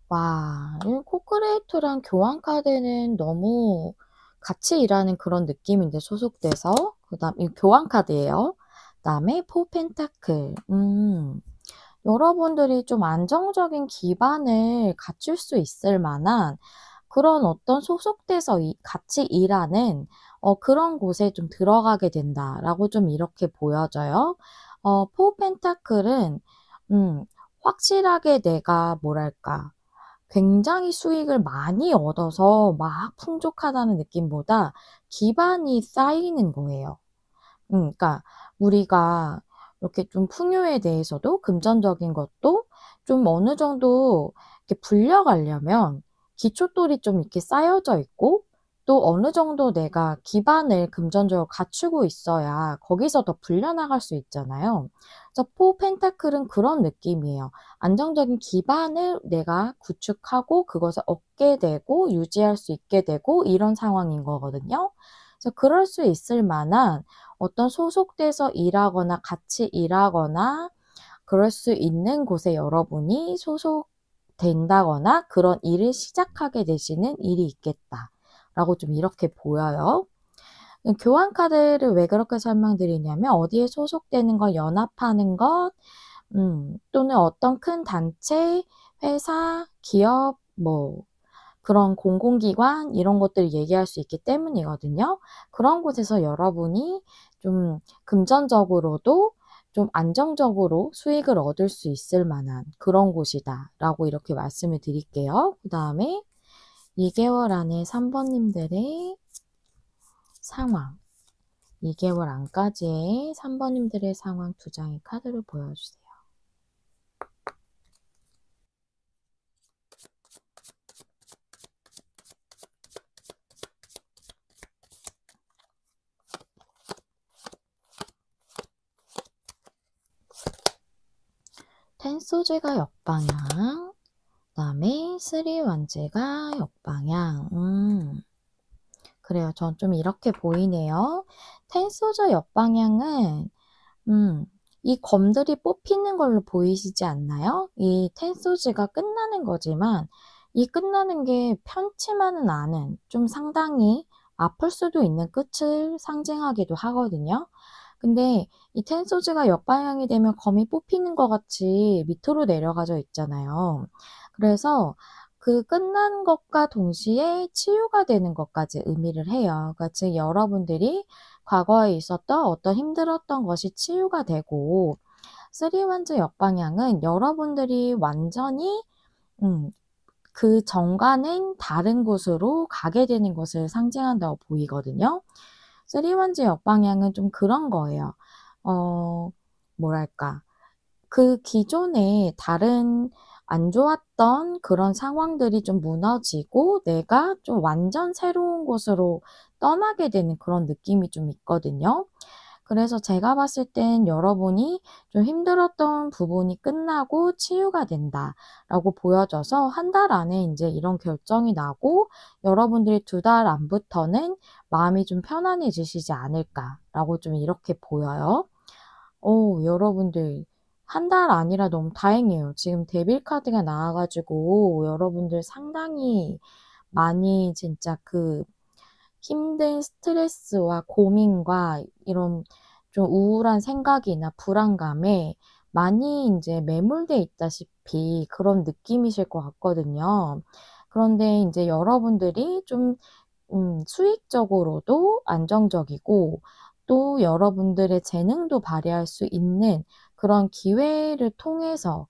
와, 이 코크레이터랑 교환 카드는 너무 같이 일하는 그런 느낌인데 소속돼서 그다음 이 교환 카드예요. 그다음에 포 펜타클. 여러분들이 좀 안정적인 기반을 갖출 수 있을 만한 그런 어떤 소속돼서 같이 일하는 그런 곳에 좀 들어가게 된다라고 좀 이렇게 보여져요. 포 펜타클은 확실하게 내가 뭐랄까 굉장히 수익을 많이 얻어서 막 풍족하다는 느낌보다 기반이 쌓이는 거예요. 그러니까 우리가 이렇게 좀 풍요에 대해서도 금전적인 것도 좀 어느 정도 이렇게 불려가려면 기초돌이 좀 이렇게 쌓여져 있고 또 어느 정도 내가 기반을 금전적으로 갖추고 있어야 거기서 더 불려나갈 수 있잖아요. 그래서 포 펜타클은 그런 느낌이에요. 안정적인 기반을 내가 구축하고 그것을 얻게 되고 유지할 수 있게 되고 이런 상황인 거거든요. 그래서 그럴 수 있을 만한 어떤 소속돼서 일하거나 같이 일하거나 그럴 수 있는 곳에 여러분이 소속된다거나 그런 일을 시작하게 되시는 일이 있겠다라고 좀 이렇게 보여요. 교환 카드를 왜 그렇게 설명드리냐면 어디에 소속되는 것, 연합하는 것, 또는 어떤 큰 단체, 회사, 기업, 뭐 그런 공공기관 이런 것들을 얘기할 수 있기 때문이거든요. 그런 곳에서 여러분이 좀 금전적으로도 좀 안정적으로 수익을 얻을 수 있을 만한 그런 곳이다라고 이렇게 말씀을 드릴게요. 그 다음에 2개월 안에 3번님들의 상황, 2개월 안까지의 3번님들의 상황 2장의 카드를 보여주세요. 텐소제가 역방향, 그 다음에 3완제가 역방향. 그래요. 전 좀 이렇게 보이네요. 텐소저 역방향은 이 검들이 뽑히는 걸로 보이시지 않나요? 이 텐소즈가 끝나는 거지만 이 끝나는 게 편치만은 않은 좀 상당히 아플 수도 있는 끝을 상징하기도 하거든요. 근데 이 텐소즈가 역방향이 되면 검이 뽑히는 것 같이 밑으로 내려가져 있잖아요. 그래서 그 끝난 것과 동시에 치유가 되는 것까지 의미를 해요. 그러니까 즉 여러분들이 과거에 있었던 어떤 힘들었던 것이 치유가 되고, 쓰리 원즈 역방향은 여러분들이 완전히 음 그 전과는 다른 곳으로 가게 되는 것을 상징한다고 보이거든요. 쓰리 원즈 역방향은 좀 그런 거예요. 어 뭐랄까, 그 기존에 다른 안 좋았던 그런 상황들이 좀 무너지고 내가 좀 완전 새로운 곳으로 떠나게 되는 그런 느낌이 좀 있거든요. 그래서 제가 봤을 땐 여러분이 좀 힘들었던 부분이 끝나고 치유가 된다라고 보여져서 한 달 안에 인제 이런 결정이 나고 여러분들이 2달 안부터는 마음이 좀 편안해지시지 않을까라고 좀 이렇게 보여요. 여러분들 한 달 안이라 너무 다행이에요. 지금 데빌 카드가 나와 가지고 여러분들 상당히 많이 진짜 그 힘든 스트레스와 고민과 이런 좀 우울한 생각이나 불안감에 많이 인제 매몰돼 있다시피 그런 느낌이실 것 같거든요. 그런데 인제 여러분들이 좀 수익적으로도 안정적이고 또 여러분들의 재능도 발휘할 수 있는 그런 기회를 통해서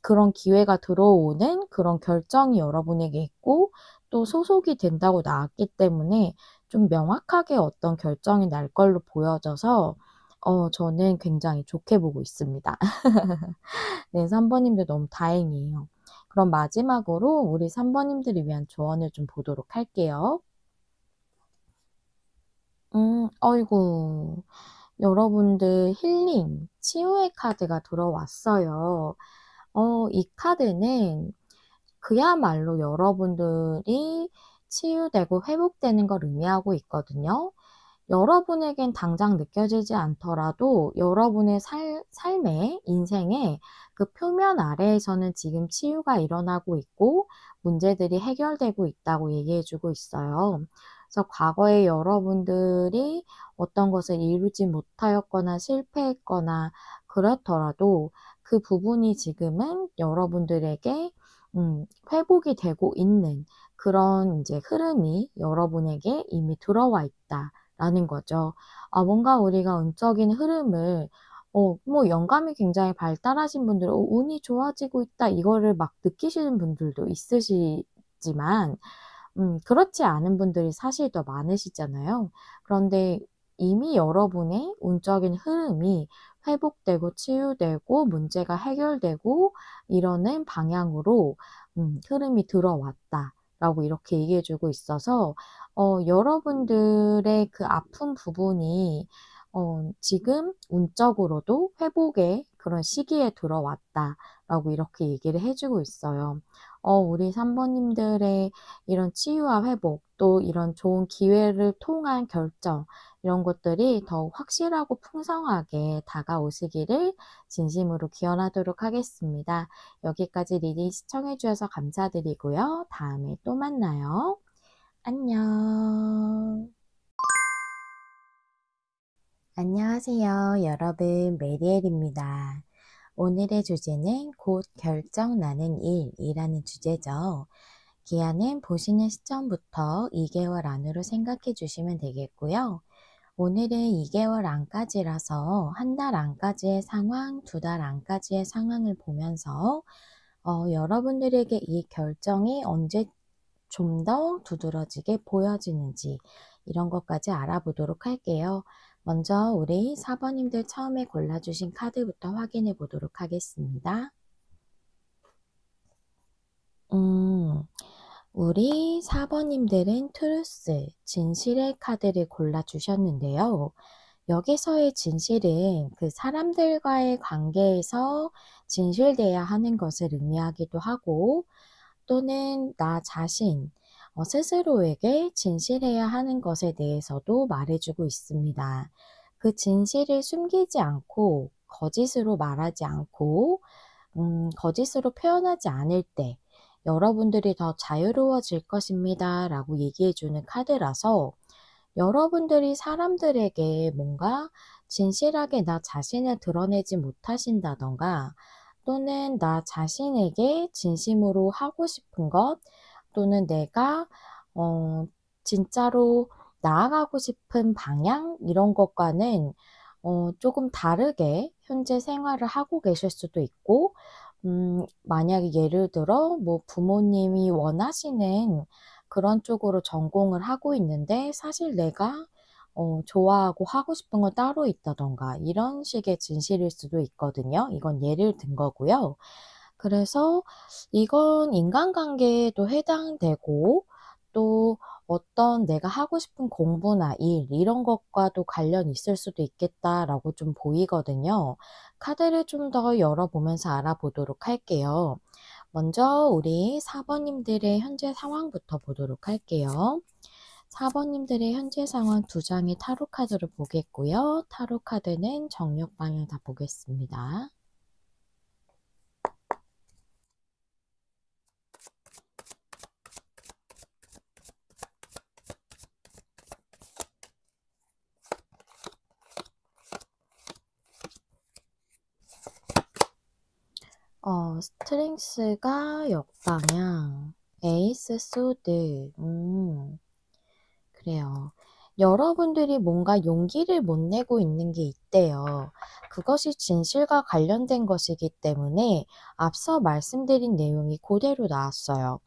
그런 기회가 들어오는 그런 결정이 여러분에게 있고, 또 소속이 된다고 나왔기 때문에 좀 명확하게 어떤 결정이 날 걸로 보여져서 저는 굉장히 좋게 보고 있습니다. 네, 3 번님들 너무 다행이에요. 그럼 마지막으로 우리 3 번님들을 위한 조언을 좀 보도록 할게요. 어이구. 여러분들 힐링, 치유의 카드가 들어왔어요. 이 카드는 그야말로 여러분들이 치유되고 회복되는 걸 의미하고 있거든요. 여러분에겐 당장 느껴지지 않더라도 여러분의 삶에, 인생에 그 표면 아래에서는 지금 치유가 일어나고 있고 문제들이 해결되고 있다고 얘기해 주고 있어요. 그래서 과거에 여러분들이 어떤 것을 이루지 못하였거나 실패했거나 그렇더라도 그 부분이 지금은 여러분들에게 회복이 되고 있는 그런 이제 흐름이 여러분에게 이미 들어와 있다라는 거죠. 뭔가 우리가 운적인 흐름을 뭐 영감이 굉장히 발달하신 분들은 '운이 좋아지고 있다.' 이거를 막 느끼시는 분들도 있으시지만 그렇지 않은 분들이 사실 더 많으시잖아요. 그런데 이미 여러분의 운적인 흐름이 회복되고 치유되고 문제가 해결되고 이러는 방향으로 흐름이 들어왔다라고 이렇게 얘기해 주고 있어서 여러분들의 그 아픈 부분이 지금 운적으로도 회복의 그런 시기에 들어왔다라고 이렇게 얘기를 해 주고 있어요. 우리 3 번님들의 이런 치유와 회복, 또 이런 좋은 기회를 통한 결정, 이런 것들이 더욱 확실하고 풍성하게 다가오시기를 진심으로 기원하도록 하겠습니다. 여기까지 리딩 시청해 주셔서 감사드리고요. 다음에 또 만나요. 안녕. 안녕하세요. 여러분, 메리엘입니다. 오늘의 주제는 곧 결정 나는 일이라는 주제죠. 기한은 보시는 시점부터 2개월 안으로 생각해 주시면 되겠고요. 오늘은 2개월 안까지라서 한 달 안까지의 상황, 2달 안까지의 상황을 보면서 여러분들에게 이 결정이 언제 좀 더 두드러지게 보여지는지 이런 것까지 알아보도록 할게요. 먼저 우리 4번님들 처음에 골라주신 카드부터 확인해 보도록 하겠습니다. 음, 우리 4번님들은 트루스, 진실의 카드를 골라주셨는데요. 여기서의 진실은 그 사람들과의 관계에서 진실돼야 하는 것을 의미하기도 하고, 또는 나 자신, 스스로에게 진실해야 하는 것에 대해서도 말해주고 있습니다. 그 진실을 숨기지 않고, 거짓으로 말하지 않고, 거짓으로 표현하지 않을 때, 여러분들이 더 자유로워질 것입니다. 라고 얘기해주는 카드라서 여러분들이 사람들에게 뭔가 진실하게 나 자신을 드러내지 못하신다던가 또는 나 자신에게 진심으로 하고 싶은 것 또는 내가 어, 진짜로 나아가고 싶은 방향 이런 것과는 조금 다르게 현재 생활을 하고 계실 수도 있고 만약에 예를 들어 뭐 부모님이 원하시는 그런 쪽으로 전공을 하고 있는데 사실 내가 좋아하고 하고 싶은 건 따로 있다던가 이런 식의 진실일 수도 있거든요. 이건 예를 든 거고요. 그래서 이건 인간관계에도 해당되고 또 어떤 내가 하고 싶은 공부나 일 이런 것과도 관련이 있을 수도 있겠다라고 좀 보이거든요. 카드를 좀 더 열어보면서 알아보도록 할게요. 먼저 우리 4번님들의 현재 상황부터 보도록 할게요. 4번님들의 현재 상황 두 장의 타로 카드를 보겠고요. 타로 카드는 정력 방향 다 보겠습니다. 스트렝스가 역방향, 에이스 소드, 그래요. 여러분들이 뭔가 용기를 못 내고 있는 게 있대요. 그것이 진실과 관련된 것이기 때문에 앞서 말씀드린 내용이 그대로 나왔어요.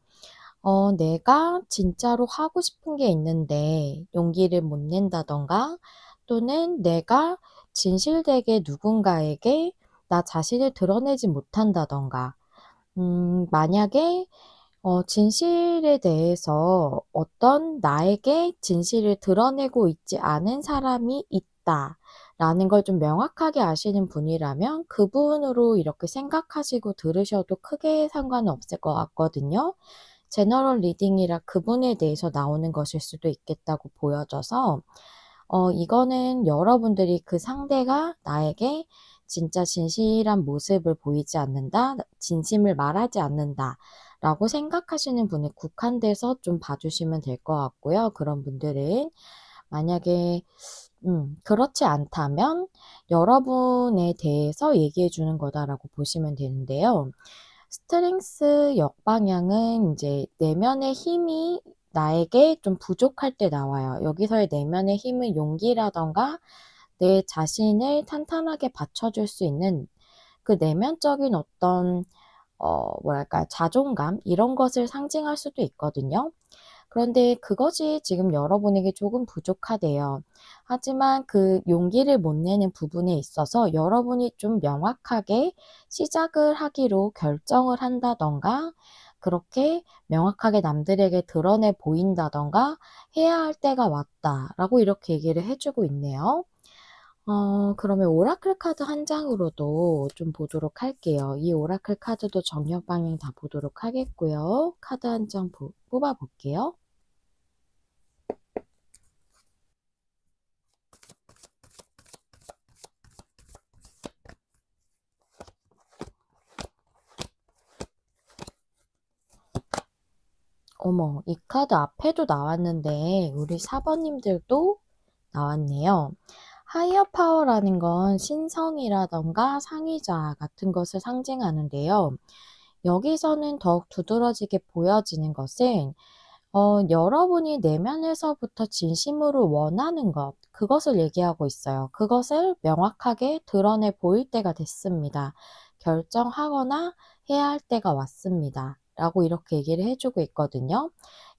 내가 진짜로 하고 싶은 게 있는데 용기를 못 낸다던가 또는 내가 진실되게 누군가에게 나 자신을 드러내지 못한다던가 만약에 진실에 대해서 어떤 나에게 진실을 드러내고 있지 않은 사람이 있다라는 걸 좀 명확하게 아시는 분이라면 그분으로 이렇게 생각하시고 들으셔도 크게 상관은 없을 것 같거든요. 제너럴 리딩이라 그분에 대해서 나오는 것일 수도 있겠다고 보여져서 이거는 여러분들이 그 상대가 나에게 진짜 진실한 모습을 보이지 않는다, 진심을 말하지 않는다 라고 생각하시는 분에 국한돼서 좀 봐주시면 될 것 같고요. 그런 분들은 만약에 그렇지 않다면 여러분에 대해서 얘기해 주는 거다라고 보시면 되는데요. 스트렝스 역방향은 이제 내면의 힘이 나에게 좀 부족할 때 나와요. 여기서의 내면의 힘은 용기라던가 내 자신을 탄탄하게 받쳐줄 수 있는 그 내면적인 어떤 뭐랄까 자존감 이런 것을 상징할 수도 있거든요. 그런데 그것이 지금 여러분에게 조금 부족하대요. 하지만 그 용기를 못 내는 부분에 있어서 여러분이 좀 명확하게 시작을 하기로 결정을 한다던가 그렇게 명확하게 남들에게 드러내 보인다던가 해야 할 때가 왔다라고 이렇게 얘기를 해주고 있네요. 그러면 오라클 카드 한 장으로도 좀 보도록 할게요. 이 오라클 카드도 정력 방향 다 보도록 하겠고요. 카드 한 장 뽑아 볼게요. 어머, 이 카드 앞에도 나왔는데 우리 4번님들도 나왔네요. 하이어 파워라는 건 신성이라던가 상위자 같은 것을 상징하는데요. 여기서는 더욱 두드러지게 보여지는 것은 여러분이 내면에서부터 진심으로 원하는 것, 그것을 얘기하고 있어요. 그것을 명확하게 드러내 보일 때가 됐습니다. 결정하거나 해야 할 때가 왔습니다. 라고 이렇게 얘기를 해주고 있거든요.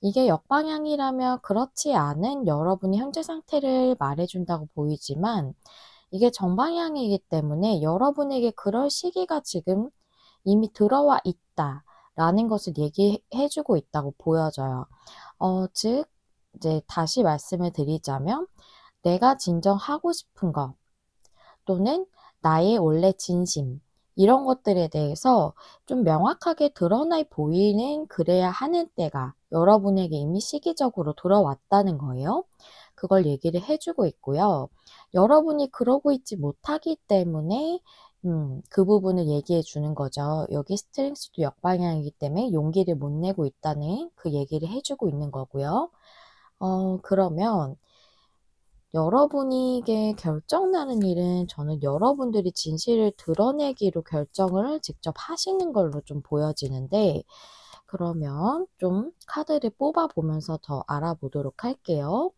이게 역방향이라면 그렇지 않은 여러분이 현재 상태를 말해준다고 보이지만 이게 정방향이기 때문에 여러분에게 그럴 시기가 지금 이미 들어와 있다라는 것을 얘기해주고 있다고 보여져요. 즉, 이제 다시 말씀을 드리자면, 내가 진정 하고 싶은 것, 또는 나의 원래 진심, 이런 것들에 대해서 좀 명확하게 드러나 보이는 그래야 하는 때가 여러분에게 이미 시기적으로 들어왔다는 거예요. 그걸 얘기를 해주고 있고요. 여러분이 그러고 있지 못하기 때문에 그 부분을 얘기해 주는 거죠. 여기 스트렝스도 역방향이기 때문에 용기를 못 내고 있다는 그 얘기를 해 주고 있는 거고요. 그러면 여러분에게 결정나는 일은 저는 여러분들이 진실을 드러내기로 결정을 직접 하시는 걸로 좀 보여지는데, 그러면 좀 카드를 뽑아 보면서 더 알아보도록 할게요.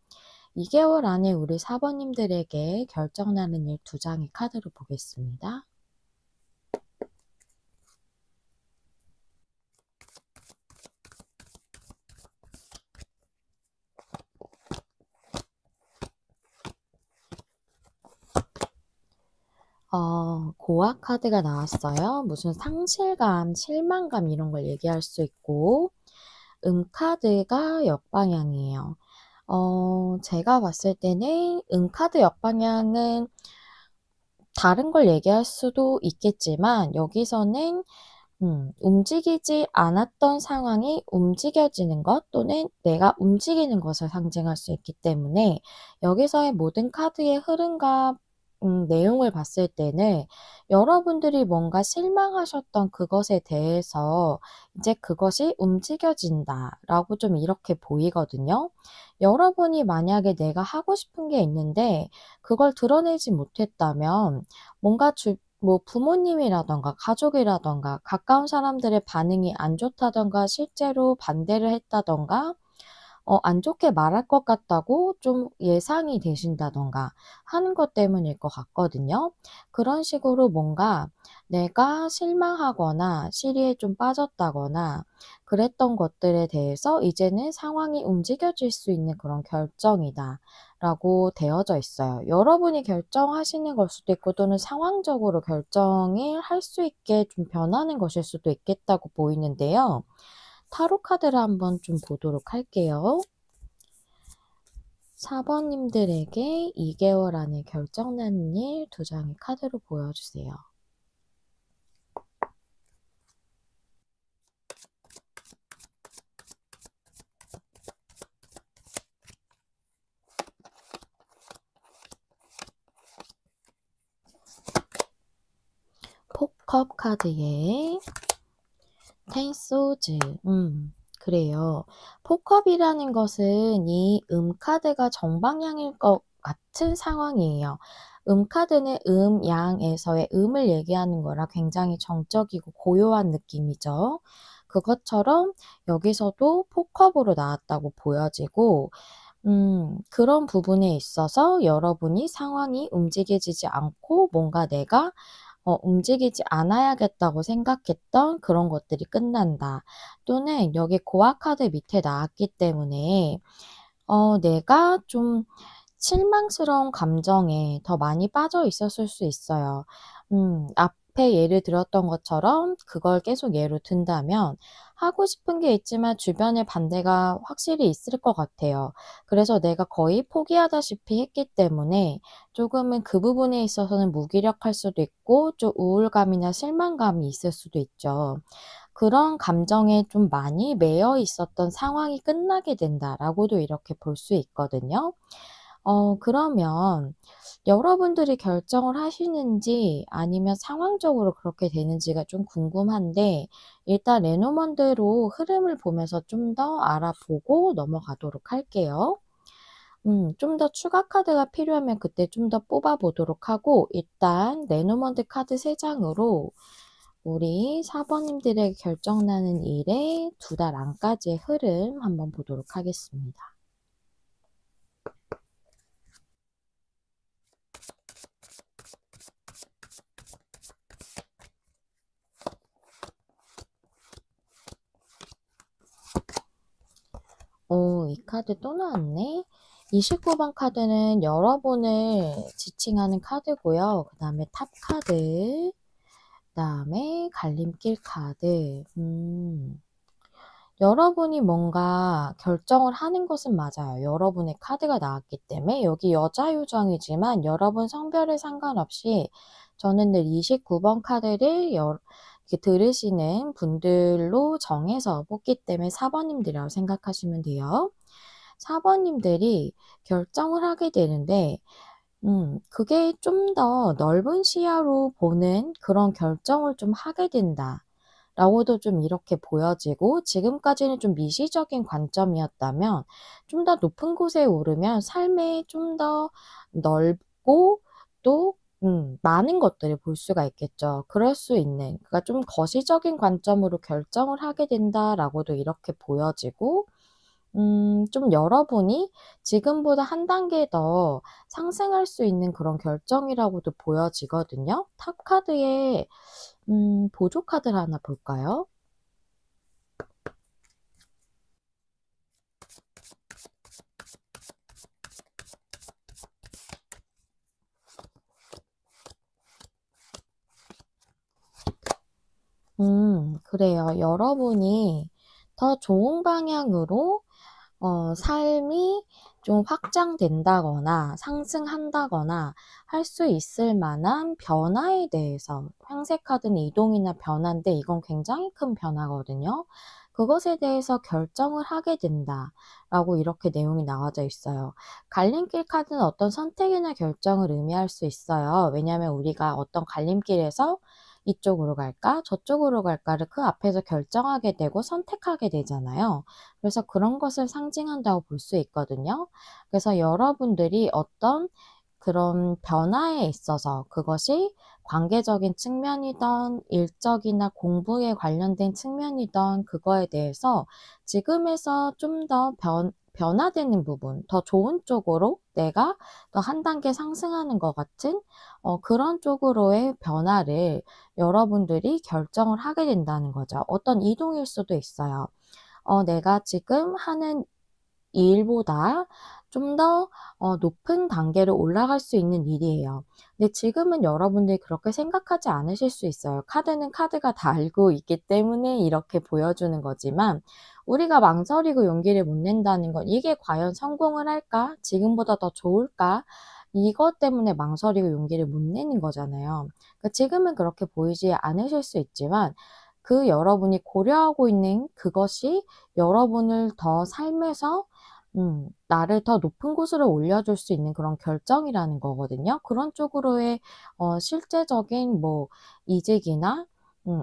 2개월 안에 우리 사번님들에게 결정나는 일 2장의 카드로 보겠습니다. 고아 카드가 나왔어요. 무슨 상실감, 실망감 이런 걸 얘기할 수 있고, 카드가 역방향이에요. 제가 봤을 때는 카드 역방향은 다른 걸 얘기할 수도 있겠지만, 여기서는 움직이지 않았던 상황이 움직여지는 것 또는 내가 움직이는 것을 상징할 수 있기 때문에, 여기서의 모든 카드의 흐름과 내용을 봤을 때는 여러분들이 뭔가 실망하셨던 그것에 대해서 이제 그것이 움직여진다라고 좀 이렇게 보이거든요. 여러분이 만약에 내가 하고 싶은 게 있는데 그걸 드러내지 못했다면, 뭔가 뭐 부모님이라던가 가족이라던가 가까운 사람들의 반응이 안 좋다던가 실제로 반대를 했다던가 안 좋게 말할 것 같다고 좀 예상이 되신다던가 하는 것 때문일 것 같거든요. 그런 식으로 뭔가 내가 실망하거나 시리에 좀 빠졌다거나 그랬던 것들에 대해서 이제는 상황이 움직여질 수 있는 그런 결정이다 라고 되어져 있어요. 여러분이 결정하시는 걸 수도 있고 또는 상황적으로 결정을 할 수 있게 좀 변하는 것일 수도 있겠다고 보이는데요. 타로 카드를 한번 좀 보도록 할게요. 4번님들에게 2개월 안에 결정나는 일 2장의 카드로 보여주세요. 포컵 카드에 텐소즈. 그래요. 포컵이라는 것은 이 카드가 정방향일 것 같은 상황이에요. 카드는 양에서의 을 얘기하는 거라 굉장히 정적이고 고요한 느낌이죠. 그것처럼 여기서도 포컵으로 나왔다고 보여지고, 그런 부분에 있어서 여러분이 상황이 움직여지지 않고 뭔가 내가 움직이지 않아야겠다고 생각했던 그런 것들이 끝난다. 또는 여기 고아 카드 밑에 나왔기 때문에 내가 좀 실망스러운 감정에 더 많이 빠져 있었을 수 있어요. 앞에 예를 들었던 것처럼 그걸 계속 예로 든다면 하고 싶은 게 있지만 주변의 반대가 확실히 있을 것 같아요. 그래서 내가 거의 포기하다시피 했기 때문에 조금은 그 부분에 있어서는 무기력할 수도 있고 좀 우울감이나 실망감이 있을 수도 있죠. 그런 감정에 좀 많이 매여 있었던 상황이 끝나게 된다라고도 이렇게 볼 수 있거든요. 그러면 여러분들이 결정을 하시는지 아니면 상황적으로 그렇게 되는지가 좀 궁금한데, 일단 레노먼드로 흐름을 보면서 좀 더 알아보고 넘어가도록 할게요. 좀 더 추가 카드가 필요하면 그때 좀 더 뽑아 보도록 하고, 일단 레노먼드 카드 3장으로 우리 사번님들의 결정나는 일의 2달 안까지의 흐름 한번 보도록 하겠습니다. 이 카드 또 나왔네. 29번 카드는 여러분을 지칭하는 카드고요. 그 다음에 탑 카드, 그 다음에 갈림길 카드. 여러분이 뭔가 결정을 하는 것은 맞아요. 여러분의 카드가 나왔기 때문에 여기 여자 요정이지만 여러분 성별에 상관없이 저는 늘 29번 카드를 이렇게 들으시는 분들로 정해서 뽑기 때문에 4번님들이라고 생각하시면 돼요. 4번님들이 결정을 하게 되는데 그게 좀 더 넓은 시야로 보는 그런 결정을 좀 하게 된다. 라고도 좀 이렇게 보여지고 지금까지는 좀 미시적인 관점이었다면 좀 더 높은 곳에 오르면 삶에 좀 더 넓고 또 많은 것들을 볼 수가 있겠죠. 그럴 수 있는 그러니까 좀 거시적인 관점으로 결정을 하게 된다라고도 이렇게 보여지고 좀 여러분이 지금보다 한 단계 더 상승할 수 있는 그런 결정이라고도 보여지거든요. 탑 카드에 보조 카드를 하나 볼까요? 그래요. 여러분이 더 좋은 방향으로 삶이 좀 확장된다거나 상승한다거나 할 수 있을 만한 변화에 대해서 황새 카드는 이동이나 변화인데 이건 굉장히 큰 변화거든요. 그것에 대해서 결정을 하게 된다라고 이렇게 내용이 나와져 있어요. 갈림길 카드는 어떤 선택이나 결정을 의미할 수 있어요. 왜냐하면 우리가 어떤 갈림길에서 이쪽으로 갈까 저쪽으로 갈까를 그 앞에서 결정하게 되고 선택하게 되잖아요. 그래서 그런 것을 상징한다고 볼 수 있거든요. 그래서 여러분들이 어떤 그런 변화에 있어서 그것이 관계적인 측면이든 일적이나 공부에 관련된 측면이든 그거에 대해서 지금에서 좀 더 변화되는 부분, 더 좋은 쪽으로 내가 더 한 단계 상승하는 것 같은 그런 쪽으로의 변화를 여러분들이 결정을 하게 된다는 거죠. 어떤 이동일 수도 있어요. 내가 지금 하는 일보다 좀 더 높은 단계로 올라갈 수 있는 일이에요. 근데 지금은 여러분들이 그렇게 생각하지 않으실 수 있어요. 카드는 카드가 다 알고 있기 때문에 이렇게 보여주는 거지만 우리가 망설이고 용기를 못 낸다는 건 '이게 과연 성공을 할까? 지금보다 더 좋을까?' 이것 때문에 망설이고 용기를 못 내는 거잖아요. 그러니까 지금은 그렇게 보이지 않으실 수 있지만 그 여러분이 고려하고 있는 그것이 여러분을 더 삶에서 나를 더 높은 곳으로 올려줄 수 있는 그런 결정이라는 거거든요. 그런 쪽으로의 실제적인 뭐 이직이나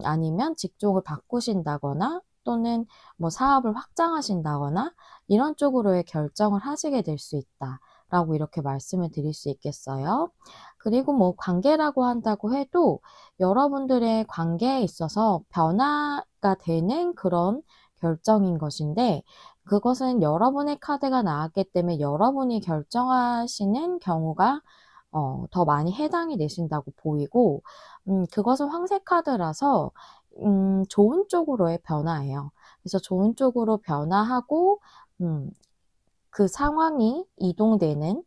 아니면 직종을 바꾸신다거나 또는 뭐 사업을 확장하신다거나 이런 쪽으로의 결정을 하시게 될 수 있다라고 이렇게 말씀을 드릴 수 있겠어요. 그리고 뭐 관계라고 한다고 해도 여러분들의 관계에 있어서 변화가 되는 그런 결정인 것인데 그것은 여러분의 카드가 나왔기 때문에 여러분이 결정하시는 경우가 더 많이 해당이 되신다고 보이고 그것은 황새 카드라서 좋은 쪽으로의 변화예요. 그래서 좋은 쪽으로 변화하고 음 그 상황이 이동되는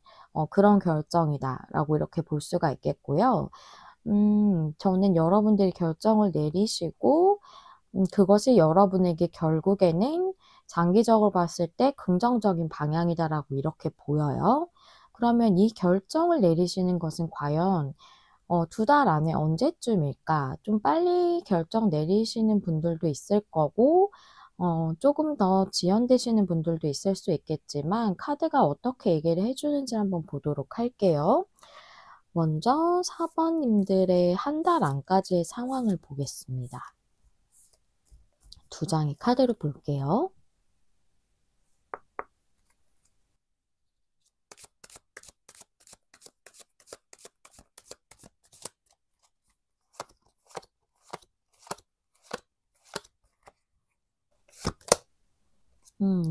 그런 결정이다라고 이렇게 볼 수가 있겠고요. 저는 여러분들이 결정을 내리시고 그것이 여러분에게 결국에는 장기적으로 봤을 때 긍정적인 방향이다라고 이렇게 보여요. 그러면 이 결정을 내리시는 것은 과연 2달 안에 언제쯤일까? 좀 빨리 결정 내리시는 분들도 있을 거고 조금 더 지연되시는 분들도 있을 수 있겠지만 카드가 어떻게 얘기를 해 주는지 한번 보도록 할게요. 먼저 4 번님들의 한 달 안까지의 상황을 보겠습니다. 두 장의 카드를 볼게요.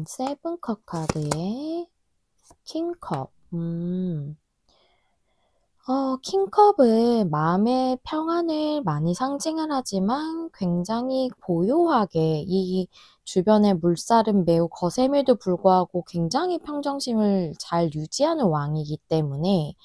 세븐컵 카드에 킹컵. 킹컵은 마음의 평안을 많이 상징을 하지만 굉장히 고요하게 이 주변의 물살은 매우 거셈에도 불구하고 굉장히 평정심을 잘 유지하는 왕이기 때문에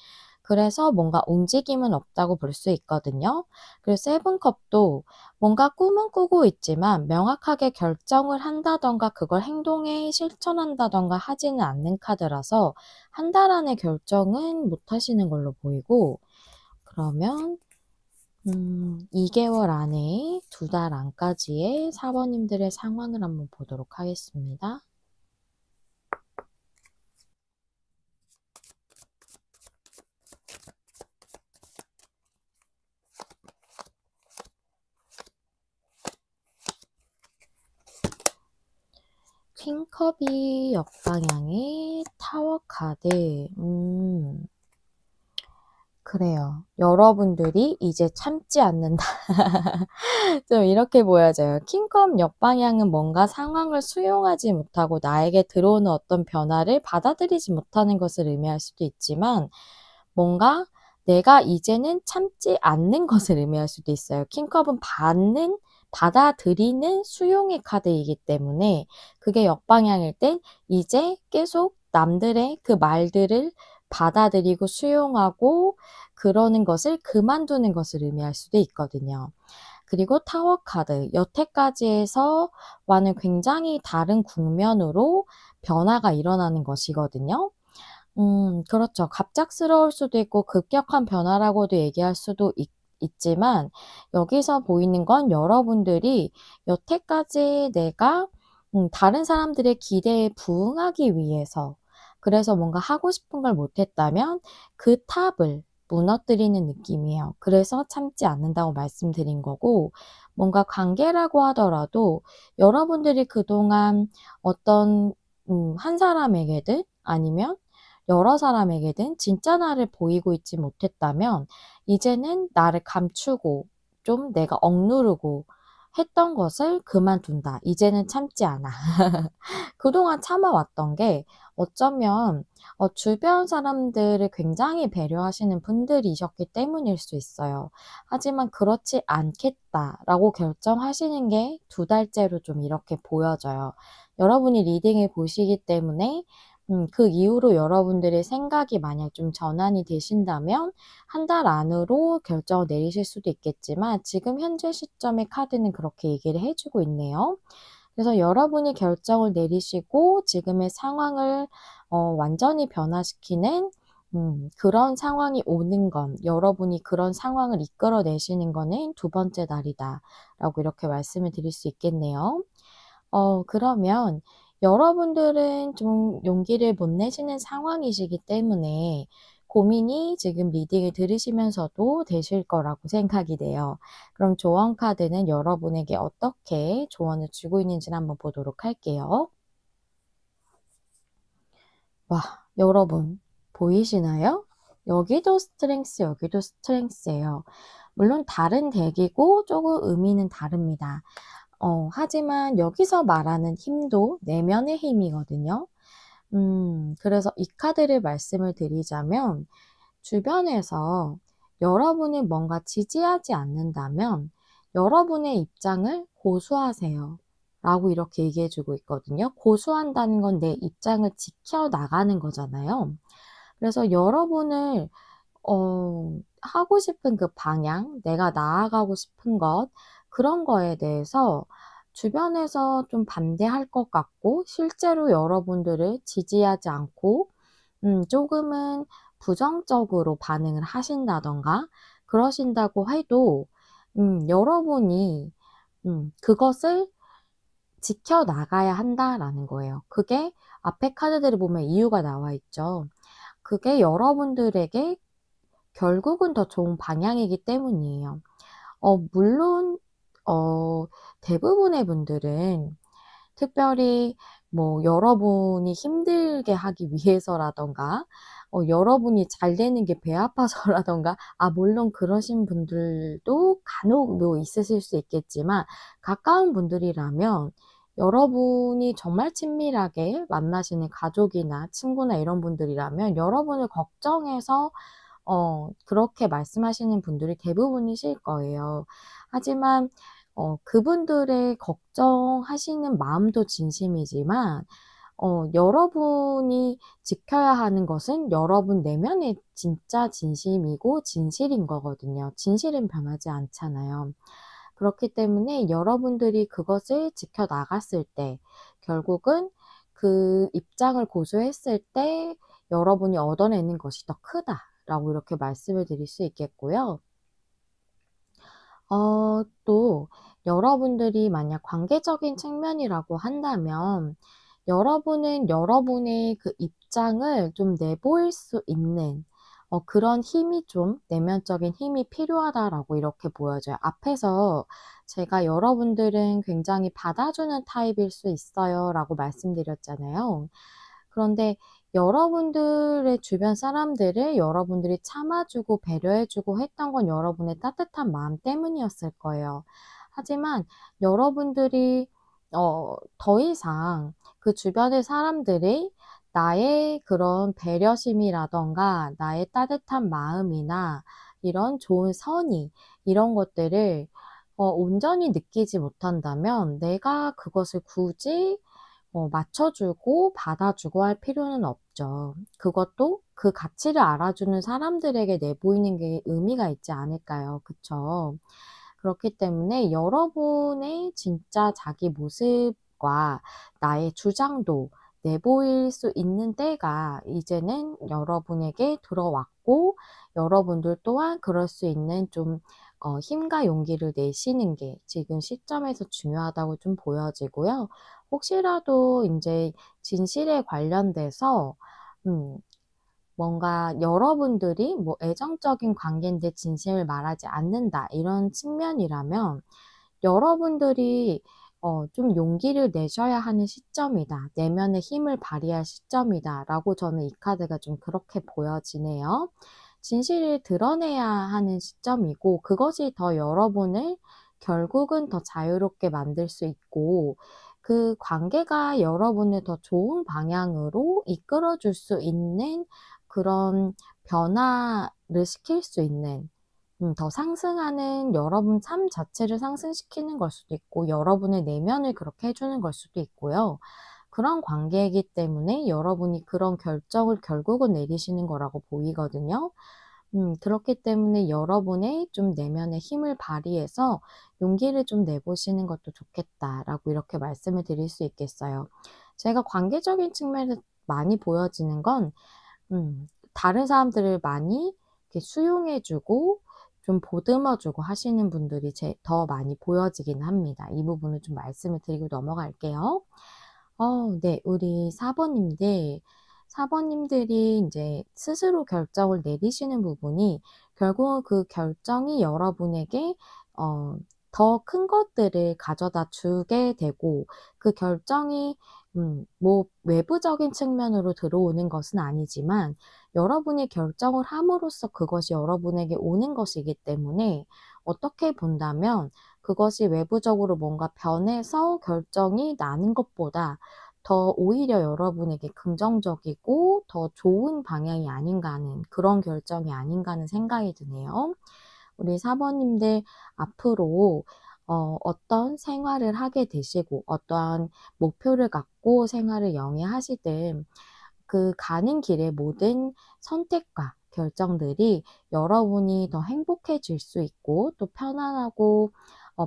그래서 뭔가 움직임은 없다고 볼 수 있거든요. 그리고 세븐컵도 뭔가 꿈은 꾸고 있지만 명확하게 결정을 한다든가 그걸 행동에 실천한다든가 하지는 않는 카드라서 한 달 안에 결정은 못 하시는 걸로 보이고 그러면 2 개월 안에 2달 안까지의 사번님들의 상황을 한번 보도록 하겠습니다. 킹컵이 역방향의 타워 카드. 그래요. 여러분들이 이제 참지 않는다. 좀 이렇게 보여져요. 킹컵 역방향은 뭔가 상황을 수용하지 못하고 나에게 들어오는 어떤 변화를 받아들이지 못하는 것을 의미할 수도 있지만 뭔가 내가 이제는 참지 않는 것을 의미할 수도 있어요. 킹컵은 받아들이는 수용의 카드이기 때문에 그게 역방향일 땐 이제 계속 남들의 그 말들을 받아들이고 수용하고 그러는 것을 그만두는 것을 의미할 수도 있거든요. 그리고 타워 카드, 여태까지에서와는 굉장히 다른 국면으로 변화가 일어나는 것이거든요. 그렇죠. 갑작스러울 수도 있고 급격한 변화라고도 얘기할 수도 있지만 여기서 보이는 건 여러분들이 여태까지 내가 다른 사람들의 기대에 부응하기 위해서 그래서 뭔가 하고 싶은 걸 못했다면 그 탑을 무너뜨리는 느낌이에요. 그래서 참지 않는다고 말씀드린 거고 뭔가 관계라고 하더라도 여러분들이 그동안 어떤 한 사람에게든 아니면 여러 사람에게든 진짜 나를 보이고 있지 못했다면 이제는 나를 감추고 좀 내가 억누르고 했던 것을 그만둔다. 이제는 참지 않아. 그동안 참아왔던 게 어쩌면 주변 사람들을 굉장히 배려하시는 분들이셨기 때문일 수 있어요. 하지만 그렇지 않겠다라고 결정하시는 게 2달째로 좀 이렇게 보여져요. 여러분이 리딩을 보시기 때문에 그 이후로 여러분들의 생각이 만약 좀 전환이 되신다면 한 달 안으로 결정을 내리실 수도 있겠지만 지금 현재 시점의 카드는 그렇게 얘기를 해주고 있네요. 그래서 여러분이 결정을 내리시고 지금의 상황을 완전히 변화시키는 그런 상황이 오는 건 여러분이 그런 상황을 이끌어내시는 거는 2번째 날이다 라고 이렇게 말씀을 드릴 수 있겠네요. 그러면 여러분들은 좀 용기를 못 내시는 상황이시기 때문에 고민이 지금 리딩을 들으시면서도 되실 거라고 생각이 돼요. 그럼 조언 카드는 여러분에게 어떻게 조언을 주고 있는지를 한번 보도록 할게요. 와, 여러분 보이시나요? 여기도 스트렝스, 여기도 스트렝스예요. 물론 다른 덱이고 조금 의미는 다릅니다. 하지만 여기서 말하는 힘도 내면의 힘이거든요. 그래서 이 카드를 말씀을 드리자면 주변에서 여러분을 뭔가 지지하지 않는다면 여러분의 입장을 고수하세요. 라고 이렇게 얘기해 주고 있거든요. 고수한다는 건 내 입장을 지켜나가는 거잖아요. 그래서 여러분을 하고 싶은 그 방향, 내가 나아가고 싶은 것, 그런 거에 대해서 주변에서 좀 반대할 것 같고 실제로 여러분들을 지지하지 않고 조금은 부정적으로 반응을 하신다던가 그러신다고 해도 여러분이 그것을 지켜나가야 한다라는 거예요. 그게 앞에 카드들을 보면 이유가 나와 있죠. 그게 여러분들에게 결국은 더 좋은 방향이기 때문이에요. 물론 대부분의 분들은 특별히 뭐 여러분이 힘들게 하기 위해서라던가 여러분이 잘 되는 게 배 아파서라던가 물론 그러신 분들도 간혹 뭐 있으실 수 있겠지만 가까운 분들이라면 여러분이 정말 친밀하게 만나시는 가족이나 친구나 이런 분들이라면 여러분을 걱정해서 그렇게 말씀하시는 분들이 대부분이실 거예요. 하지만 그분들의 걱정하시는 마음도 진심이지만 여러분이 지켜야 하는 것은 여러분 내면의 진짜 진심이고 진실인 거거든요. 진실은 변하지 않잖아요. 그렇기 때문에 여러분들이 그것을 지켜나갔을 때 결국은 그 입장을 고수했을 때 여러분이 얻어내는 것이 더 크다라고 이렇게 말씀을 드릴 수 있겠고요. 또 여러분들이 만약 관계적인 측면이라고 한다면 여러분은 여러분의 그 입장을 좀 내보일 수 있는 그런 힘이 좀 내면적인 힘이 필요하다라고 이렇게 보여져요. 앞에서 제가 "여러분들은 굉장히 받아주는 타입일 수 있어요."라고 말씀드렸잖아요. 그런데 여러분들의 주변 사람들을 여러분들이 참아 주고 배려해 주고 했던 건 여러분의 따뜻한 마음 때문이었을 거예요. 하지만 여러분들이 더 이상 그 주변의 사람들이 나의 그런 배려심이라든가 나의 따뜻한 마음이나 이런 좋은 선의 이런 것들을 온전히 느끼지 못한다면 내가 그것을 굳이 맞춰주고 받아주고 할 필요는 없죠. 그것도 그 가치를 알아주는 사람들에게 내보이는 게 의미가 있지 않을까요? 그쵸? 그렇기 때문에 여러분의 진짜 자기 모습과 나의 주장도 내보일 수 있는 때가 이제는 여러분에게 들어왔고 여러분들 또한 그럴 수 있는 좀 힘과 용기를 내시는 게 지금 시점에서 중요하다고 좀 보여지고요. 혹시라도 인제 진실에 관련돼서 음 뭔가 여러분들이 뭐 애정적인 관계인데 진심을 말하지 않는다 이런 측면이라면 여러분들이 좀 '용기를 내셔야 하는 시점이다. 내면의 힘을 발휘할 시점이다.'라고 저는 이 카드가 좀 그렇게 보여지네요. 진실을 드러내야 하는 시점이고 그것이 더 여러분을 결국은 더 자유롭게 만들 수 있고 그 관계가 여러분을 더 좋은 방향으로 이끌어 줄 수 있는 그런 변화를 시킬 수 있는 더 상승하는 여러분 삶 자체를 상승시키는 걸 수도 있고 여러분의 내면을 그렇게 해 주는 걸 수도 있고요. 그런 관계이기 때문에 여러분이 그런 결정을 결국은 내리시는 거라고 보이거든요. 그렇기 때문에 여러분의 좀 내면의 힘을 발휘해서 용기를 좀 내보시는 것도 좋겠다라고 이렇게 말씀을 드릴 수 있겠어요. 제가 관계적인 측면에서 많이 보여지는 건 다른 사람들을 많이 이렇게 수용해 주고 좀 보듬어 주고 하시는 분들이 더 많이 보여지긴 합니다. 이 부분을 좀 말씀을 드리고 넘어갈게요. 네. 우리 4 번님들, 4 번님들이 인제 스스로 결정을 내리시는 부분이 결국은 그 결정이 여러분에게 어 더 큰 것들을 가져다 주게 되고 그 결정이 뭐 외부적인 측면으로 들어오는 것은 아니지만 여러분이 결정을 함으로써 그것이 여러분에게 오는 것이기 때문에 어떻게 본다면 그것이 외부적으로 뭔가 변해서 결정이 나는 것보다 더 오히려 여러분에게 긍정적이고 더 좋은 방향이 아닌가 하는 그런 결정이 아닌가 하는 생각이 드네요. 우리 4 번님들 앞으로 어떤 생활을 하게 되시고 어떠한 목표를 갖고 생활을 영위하시든 그 가는 길의 모든 선택과 결정들이 여러분이 더 행복해질 수 있고 또 편안하고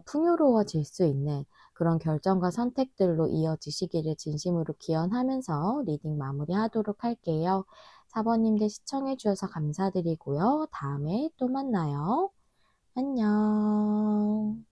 풍요로워질 수 있는 그런 결정과 선택들로 이어지시기를 진심으로 기원하면서 리딩 마무리하도록 할게요. 4 번님들 시청해 주셔서 감사드리고요. 다음에 또 만나요. 안녕.